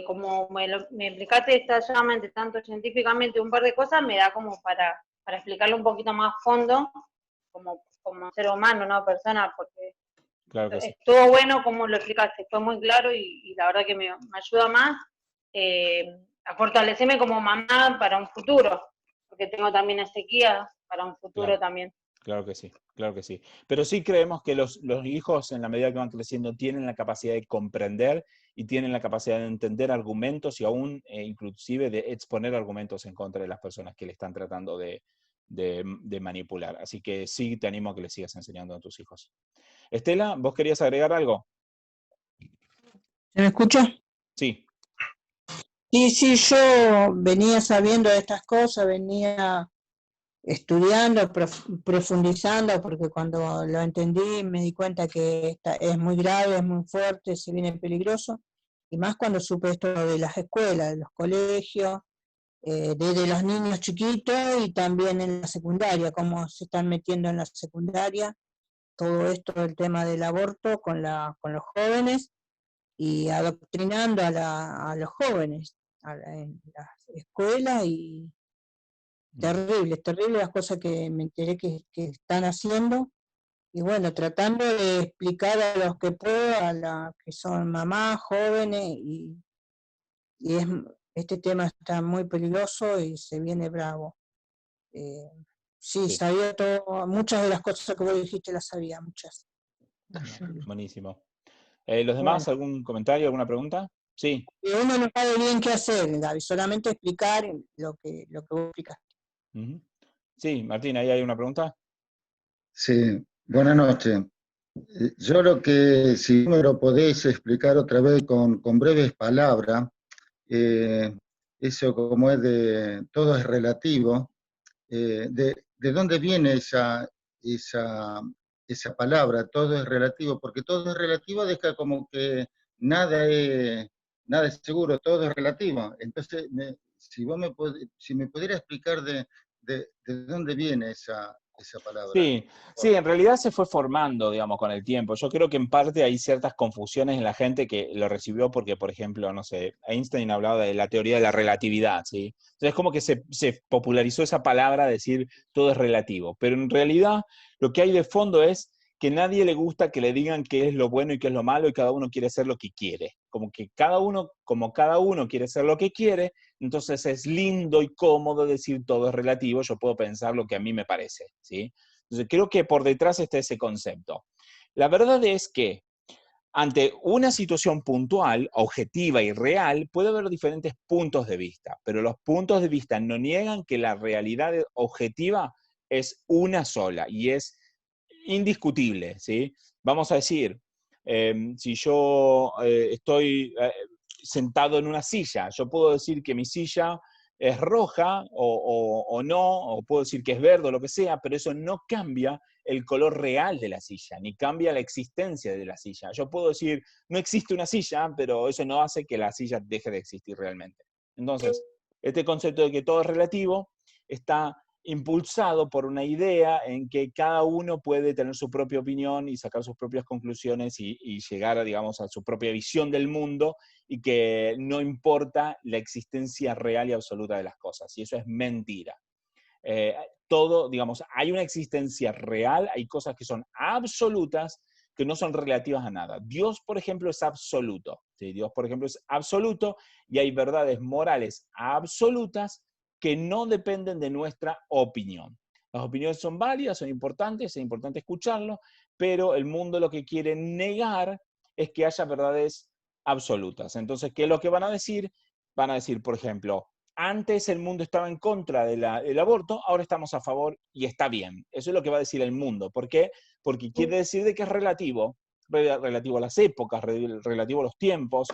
como me explicaste detalladamente, tanto científicamente, un par de cosas, me da como para explicarlo un poquito más a fondo, como ser humano, no persona, porque claro que sí. estuvo bueno como lo explicaste, fue muy claro y la verdad que me ayuda más a fortalecerme como mamá para un futuro, porque tengo también a Ezequiel para un futuro también. Claro que sí, claro que sí. Pero sí creemos que los hijos, en la medida que van creciendo, tienen la capacidad de comprender y tienen la capacidad de entender argumentos y aún inclusive de exponer argumentos en contra de las personas que le están tratando de manipular. Así que sí te animo a que le sigas enseñando a tus hijos. Estela, ¿vos querías agregar algo? ¿Se me escucha? Sí. Sí, yo venía sabiendo de estas cosas, venía estudiando, profundizando, porque cuando lo entendí me di cuenta que es muy grave, es muy fuerte, se viene peligroso, y más cuando supe esto de las escuelas, de los colegios, desde los niños chiquitos y también en la secundaria, cómo se están metiendo en la secundaria, todo esto del tema del aborto con los jóvenes y adoctrinando a los jóvenes en las escuelas y terrible las cosas que me enteré que están haciendo y bueno, tratando de explicar a los que puedo, a las que son mamás, jóvenes y este tema está muy peligroso y se viene bravo. Sí, sabía todo, muchas de las cosas que vos dijiste las sabía, muchas. Buenísimo. ¿Los demás, Bueno. algún comentario, alguna pregunta? Sí. Uno no sabe bien qué hacer, Gaby, solamente explicar lo que vos explicaste. Sí, Martín, ¿ahí hay una pregunta? Sí, buenas noches. Yo lo que, si me lo podés explicar otra vez con breves palabras, eso como es de todo es relativo, de dónde viene esa palabra, todo es relativo, porque todo es relativo deja como que nada es seguro, todo es relativo. Entonces, si me pudiera explicar de dónde viene esa palabra. Sí, en realidad se fue formando, digamos, con el tiempo. Yo creo que en parte hay ciertas confusiones en la gente que lo recibió porque, por ejemplo, no sé, Einstein hablaba de la teoría de la relatividad, ¿sí? Entonces, como que se popularizó esa palabra, decir todo es relativo. Pero en realidad, lo que hay de fondo es que a nadie le gusta que le digan qué es lo bueno y qué es lo malo y cada uno quiere hacer lo que quiere. Como cada uno quiere hacer lo que quiere, entonces es lindo y cómodo decir todo es relativo, yo puedo pensar lo que a mí me parece, ¿sí? Entonces creo que por detrás está ese concepto. La verdad es que ante una situación puntual, objetiva y real, puede haber diferentes puntos de vista, pero los puntos de vista no niegan que la realidad objetiva es una sola y es indiscutible, ¿sí? Vamos a decir, si yo estoy sentado en una silla, yo puedo decir que mi silla es roja o no, o puedo decir que es verde o lo que sea, pero eso no cambia el color real de la silla, ni cambia la existencia de la silla. Yo puedo decir, no existe una silla, pero eso no hace que la silla deje de existir realmente. Entonces, este concepto de que todo es relativo está impulsado por una idea en que cada uno puede tener su propia opinión y sacar sus propias conclusiones y llegar, digamos, a su propia visión del mundo, y que no importa la existencia real y absoluta de las cosas. Y eso es mentira. Todo, digamos, hay una existencia real, hay cosas que son absolutas, que no son relativas a nada. Dios, por ejemplo, es absoluto. ¿Sí? Dios, por ejemplo, es absoluto, y hay verdades morales absolutas que no dependen de nuestra opinión. Las opiniones son válidas, son importantes, es importante escucharlo, pero el mundo lo que quiere negar es que haya verdades absolutas. Entonces, ¿qué es lo que van a decir? Van a decir, por ejemplo, antes el mundo estaba en contra del aborto, ahora estamos a favor y está bien. Eso es lo que va a decir el mundo. ¿Por qué? Porque quiere decir de que es relativo a las épocas, relativo a los tiempos.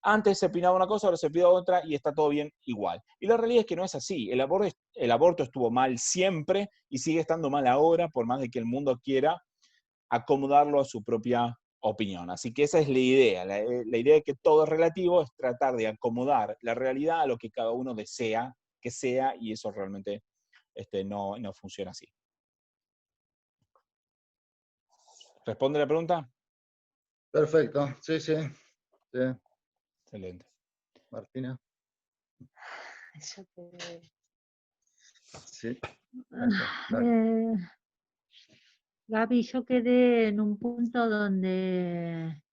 Antes se opinaba una cosa, ahora se opina otra y está todo bien igual. Y la realidad es que no es así. El aborto estuvo mal siempre y sigue estando mal ahora, por más de que el mundo quiera acomodarlo a su propia opinión. Así que esa es la idea. La idea de que todo es relativo es tratar de acomodar la realidad a lo que cada uno desea que sea, y eso realmente no funciona así. ¿Responde la pregunta? Perfecto, sí. Excelente. Martina. Sí. Gaby, yo quedé en un punto donde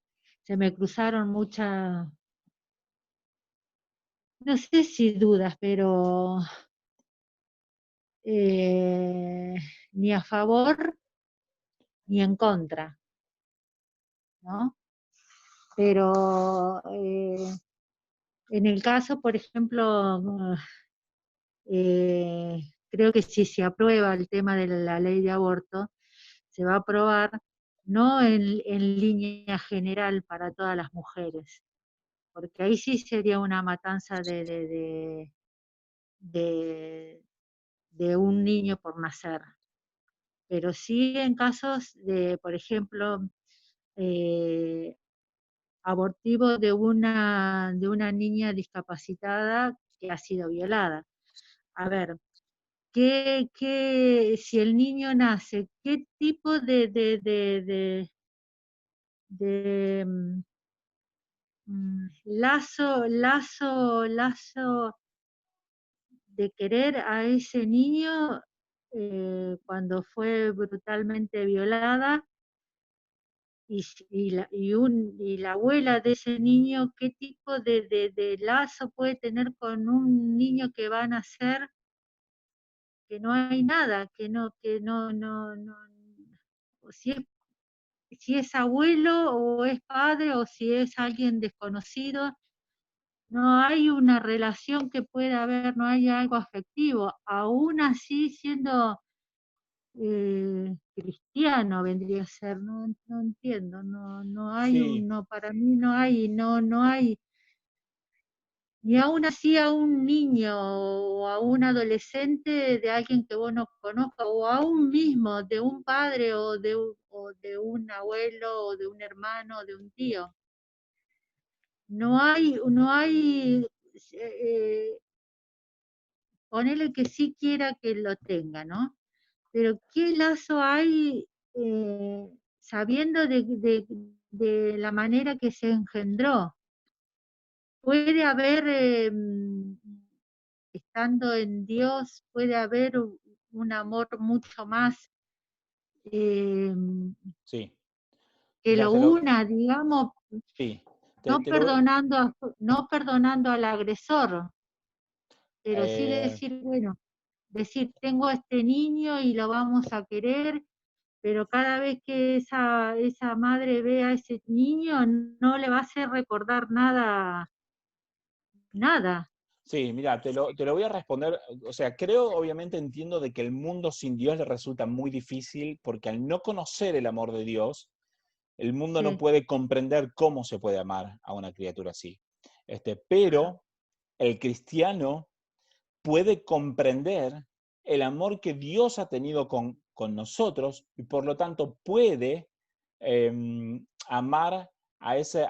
se me cruzaron muchas, no sé si dudas, pero ni a favor ni en contra, ¿no? Pero en el caso, por ejemplo, creo que si se aprueba el tema de la ley de aborto, se va a aprobar no en línea general para todas las mujeres, porque ahí sí sería una matanza de un niño por nacer. Pero sí en casos de, por ejemplo, abortivo de una niña discapacitada que ha sido violada. A ver, si el niño nace, qué tipo lazo de querer a ese niño cuando fue brutalmente violada, y la abuela de ese niño, qué tipo de lazo puede tener con un niño que va a nacer, que no hay nada, que no, o si es abuelo o es padre o si es alguien desconocido, no hay una relación que pueda haber, no hay algo afectivo, aún así siendo cristiano vendría a ser, no entiendo, no hay Sí. para mí no hay, ni aún así a un niño o a un adolescente de alguien que vos no conozcas, o aún mismo de un padre o de un abuelo o de un hermano o de un tío. No hay, ponele que sí quiera que lo tenga, ¿no? Pero ¿qué lazo hay sabiendo de la manera que se engendró? Puede haber, estando en Dios, puede haber un amor mucho más Sí. que Ya lo te lo... una, digamos, Sí. no perdonando al agresor, pero sí decir, bueno, tengo a este niño y lo vamos a querer, pero cada vez que esa madre ve a ese niño, no le va a hacer recordar nada, nada. Sí, mira, te lo voy a responder. O sea, creo, obviamente entiendo de que el mundo sin Dios le resulta muy difícil porque al no conocer el amor de Dios, el mundo no Sí. puede comprender cómo se puede amar a una criatura así. Pero el cristiano puede comprender el amor que Dios ha tenido con nosotros y por lo tanto puede amar a ese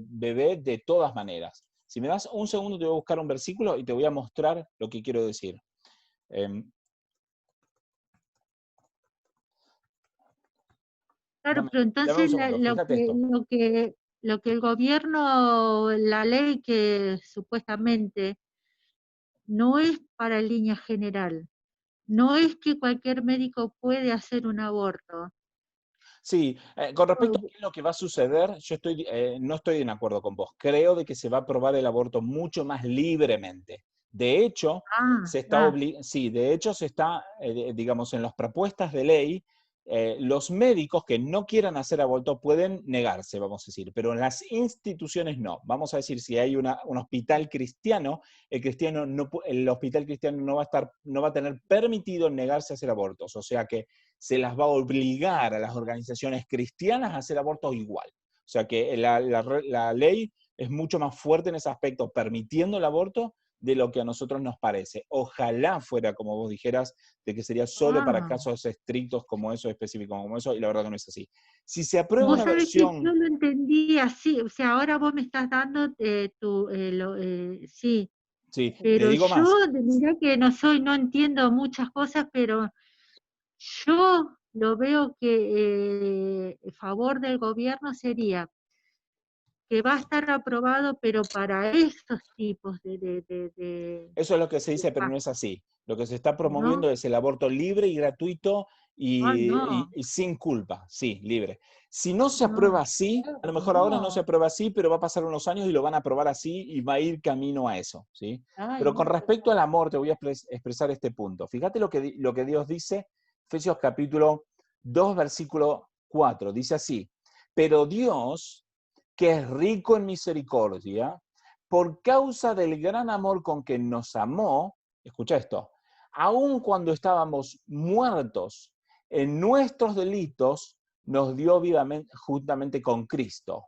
bebé de todas maneras. Si me das un segundo, te voy a buscar un versículo y te voy a mostrar lo que quiero decir. Claro, Dame, pero dame un entonces segundo, fíjate esto. lo que el gobierno, la ley que supuestamente no es para línea general, no es que cualquier médico puede hacer un aborto. Sí, con respecto a qué es lo que va a suceder, yo no estoy en acuerdo con vos. Creo de que se va a aprobar el aborto mucho más libremente. De hecho, sí, de hecho se está, digamos, en las propuestas de ley, los médicos que no quieran hacer aborto pueden negarse, vamos a decir, pero en las instituciones no. Vamos a decir, si hay un hospital cristiano, el hospital cristiano no va a tener permitido negarse a hacer abortos. O sea que se las va a obligar a las organizaciones cristianas a hacer abortos igual. O sea que la ley es mucho más fuerte en ese aspecto, permitiendo el aborto de lo que a nosotros nos parece. Ojalá fuera, como vos dijeras, de que sería solo para casos estrictos como eso, específicos como eso, y la verdad que no es así. Si se aprueba Vos una sabés que yo versión... lo entendí así, o sea, ahora vos me estás dando sí, Sí, te pero digo yo, más. mirá que no entiendo muchas cosas, pero yo lo veo que el favor del gobierno sería que va a estar aprobado, pero para esos tipos Eso es lo que se de dice, pero no es casos, así. Lo que se está ¿no? promoviendo es el aborto libre y gratuito Ay, y sin culpa, sí, libre. Si no se no, aprueba así, a lo mejor ahora no se aprueba así, pero va a pasar unos años y lo van a aprobar así y va a ir camino a eso, ¿sí? ay, Pero con no. respecto al amor, te voy a expresar este punto. Fíjate lo que Dios dice, Efesios capítulo 2, versículo 4. Dice así, pero Dios, que es rico en misericordia, por causa del gran amor con que nos amó, escucha esto, aun cuando estábamos muertos en nuestros delitos, nos dio vida juntamente con Cristo.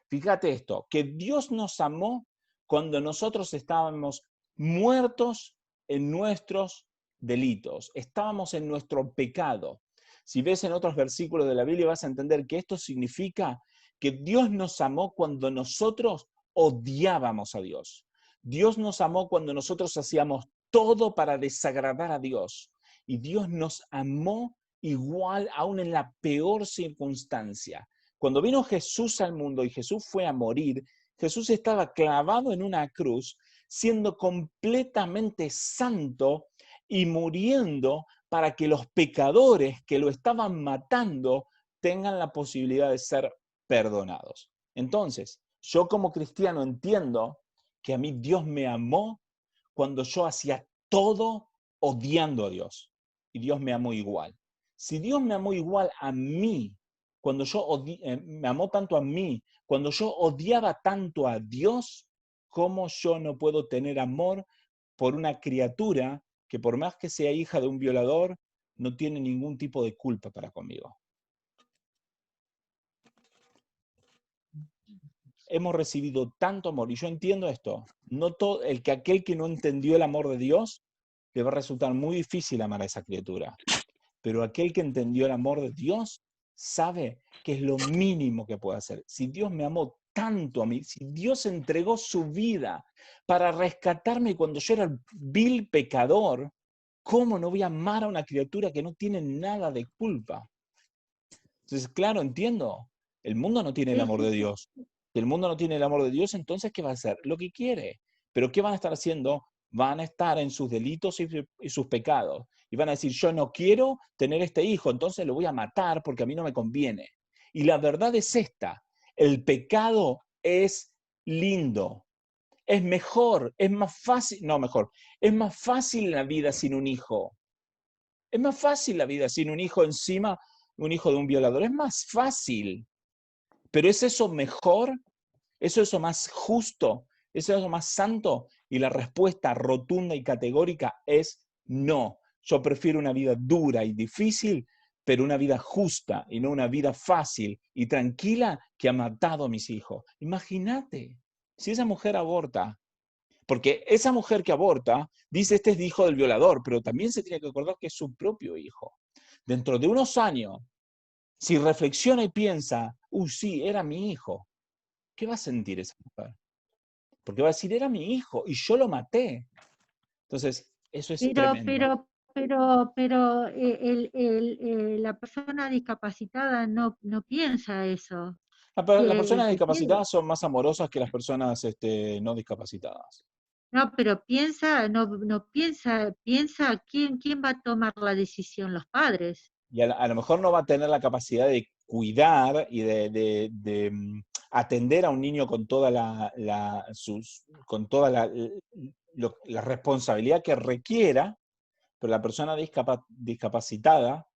Fíjate esto, que Dios nos amó cuando nosotros estábamos muertos en nuestros delitos, estábamos en nuestro pecado. Si ves en otros versículos de la Biblia vas a entender que esto significa que Dios nos amó cuando nosotros odiábamos a Dios. Dios nos amó cuando nosotros hacíamos todo para desagradar a Dios. Y Dios nos amó igual aún en la peor circunstancia. Cuando vino Jesús al mundo y Jesús fue a morir, Jesús estaba clavado en una cruz, siendo completamente santo y muriendo para que los pecadores que lo estaban matando tengan la posibilidad de ser perdonados. Entonces, yo como cristiano entiendo que a mí Dios me amó cuando yo hacía todo odiando a Dios. Y Dios me amó igual. Si Dios me amó igual a mí, cuando me amó tanto a mí, cuando yo odiaba tanto a Dios, ¿cómo yo no puedo tener amor por una criatura que por más que sea hija de un violador, no tiene ningún tipo de culpa para conmigo? Hemos recibido tanto amor, y yo entiendo esto, no todo, aquel que no entendió el amor de Dios, le va a resultar muy difícil amar a esa criatura. Pero aquel que entendió el amor de Dios sabe que es lo mínimo que puede hacer. Si Dios me amó tanto a mí, si Dios entregó su vida para rescatarme cuando yo era el vil pecador, ¿cómo no voy a amar a una criatura que no tiene nada de culpa? Entonces, claro, entiendo. El mundo no tiene el Sí, amor sí, de sí. Dios. Si el mundo no tiene el amor de Dios, entonces, ¿qué va a hacer? Lo que quiere. ¿Pero qué van a estar haciendo? Van a estar en sus delitos y sus pecados. Y van a decir, yo no quiero tener este hijo, entonces lo voy a matar porque a mí no me conviene. Y la verdad es esta, el pecado es lindo, es mejor, es más fácil, no mejor, es más fácil la vida sin un hijo. Es más fácil la vida sin un hijo encima, un hijo de un violador. Es más fácil. Pero ¿es eso mejor? ¿Es eso más justo? ¿Es eso más santo? Y la respuesta rotunda y categórica es no. Yo prefiero una vida dura y difícil, pero una vida justa y no una vida fácil y tranquila que ha matado a mis hijos. Imagínate, si esa mujer aborta, porque esa mujer que aborta dice este es hijo del violador, pero también se tiene que acordar que es su propio hijo. Dentro de unos años, si reflexiona y piensa, sí, era mi hijo, ¿qué va a sentir esa mujer? Porque va a decir, era mi hijo y yo lo maté. Entonces, eso es tremendo. Pero la persona discapacitada no piensa eso. Las El personas que quiere, discapacitadas son más amorosas que las personas no discapacitadas. no, pero piensa quién va a tomar la decisión, los padres. Y a lo mejor no va a tener la capacidad de cuidar y de atender a un niño con toda la responsabilidad que requiera, pero la persona discapacitada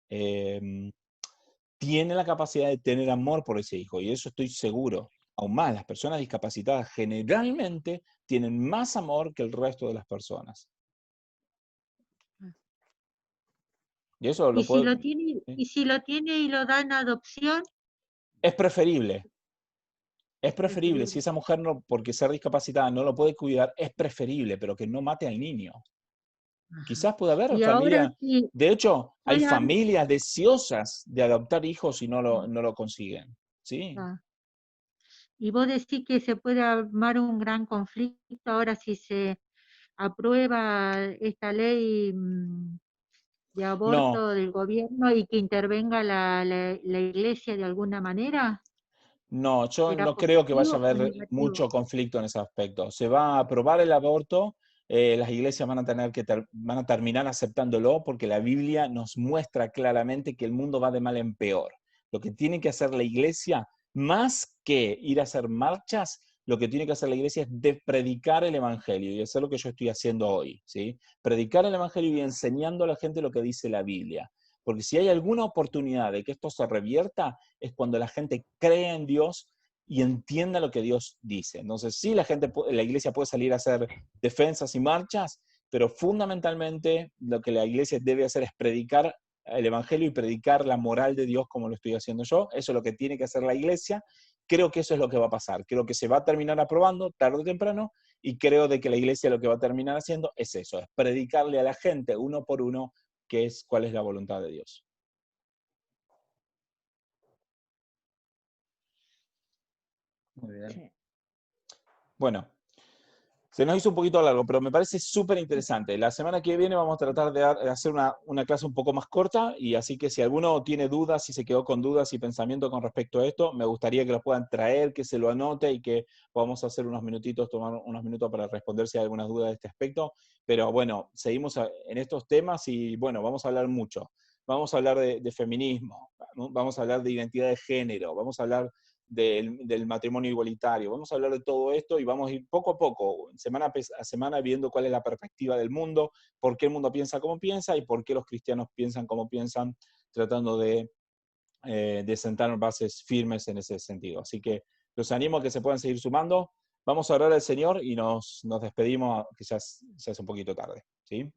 tiene la capacidad de tener amor por ese hijo, y eso estoy seguro. Aún más, las personas discapacitadas generalmente tienen más amor que el resto de las personas. Y eso lo Y si puede... lo tiene, ¿sí? y si lo tiene y lo da en adopción, Es preferible. Es preferible, si esa mujer, no, porque ser discapacitada no lo puede cuidar, es preferible, pero que no mate al niño. ajá. Quizás pueda haber Y ahora familias, sí, de hecho, hay ahora, familias deseosas de adoptar hijos y no lo consiguen. ¿Sí? y vos decís que se puede armar un gran conflicto ahora si se aprueba esta ley de No, aborto del gobierno y que intervenga la iglesia de alguna manera. no, yo ¿Será no creo que vaya a positivo o haber negativo? mucho conflicto en ese aspecto. Se va a aprobar el aborto, las iglesias van a terminar aceptándolo porque la Biblia nos muestra claramente que el mundo va de mal en peor. Lo que tiene que hacer la iglesia, más que ir a hacer marchas, lo que tiene que hacer la iglesia es de predicar el evangelio, y eso es lo que yo estoy haciendo hoy, ¿sí? Predicar el evangelio y enseñando a la gente lo que dice la Biblia. Porque si hay alguna oportunidad de que esto se revierta, es cuando la gente cree en Dios y entienda lo que Dios dice. Entonces, sí, la iglesia puede salir a hacer defensas y marchas, pero fundamentalmente lo que la iglesia debe hacer es predicar el evangelio y predicar la moral de Dios como lo estoy haciendo yo. Eso es lo que tiene que hacer la iglesia. Creo que eso es lo que va a pasar. Creo que se va a terminar aprobando tarde o temprano, y creo de que la iglesia lo que va a terminar haciendo es eso, es predicarle a la gente uno por uno cuál es la voluntad de Dios. Muy bien. Sí. Bueno, se nos hizo un poquito largo, pero me parece súper interesante. La semana que viene vamos a tratar de hacer una clase un poco más corta, y así que si alguno tiene dudas, si se quedó con dudas y pensamientos con respecto a esto, me gustaría que los puedan traer, que se lo anote y que podamos hacer unos minutitos, tomar unos minutos para responder si hay algunas dudas de este aspecto. Pero bueno, seguimos en estos temas y bueno, vamos a hablar mucho. Vamos a hablar de feminismo, vamos a hablar de identidad de género, vamos a hablar del matrimonio igualitario. Vamos a hablar de todo esto y vamos a ir poco a poco, semana a semana, viendo cuál es la perspectiva del mundo, por qué el mundo piensa como piensa y por qué los cristianos piensan como piensan, tratando de sentar bases firmes en ese sentido. Así que los animo a que se puedan seguir sumando. Vamos a orar al Señor y nos despedimos, que ya es un poquito tarde, ¿sí?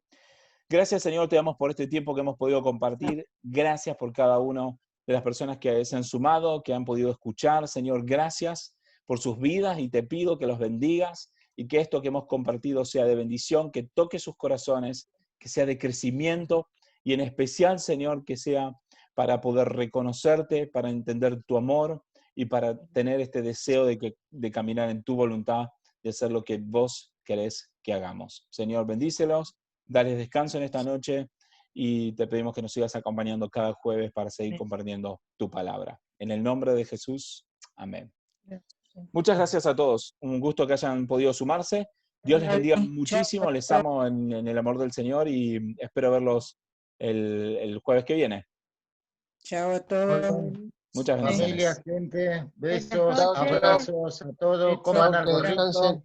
Gracias, Señor, te damos por este tiempo que hemos podido compartir. Gracias por cada uno de las personas que se han sumado, que han podido escuchar. Señor, gracias por sus vidas y te pido que los bendigas y que esto que hemos compartido sea de bendición, que toque sus corazones, que sea de crecimiento y en especial, Señor, que sea para poder reconocerte, para entender tu amor y para tener este deseo de caminar en tu voluntad, de hacer lo que vos querés que hagamos. Señor, bendícelos. Dale descanso en esta noche y te pedimos que nos sigas acompañando cada jueves para seguir compartiendo tu palabra. En el nombre de Jesús, amén. Muchas gracias a todos. Un gusto que hayan podido sumarse. Dios les bendiga muchísimo. Les amo en el amor del Señor y espero verlos el jueves que viene. Chao a todos. Muchas bendiciones. Familia, gente, besos, Buenas noches. abrazos a todos, coman algo rico.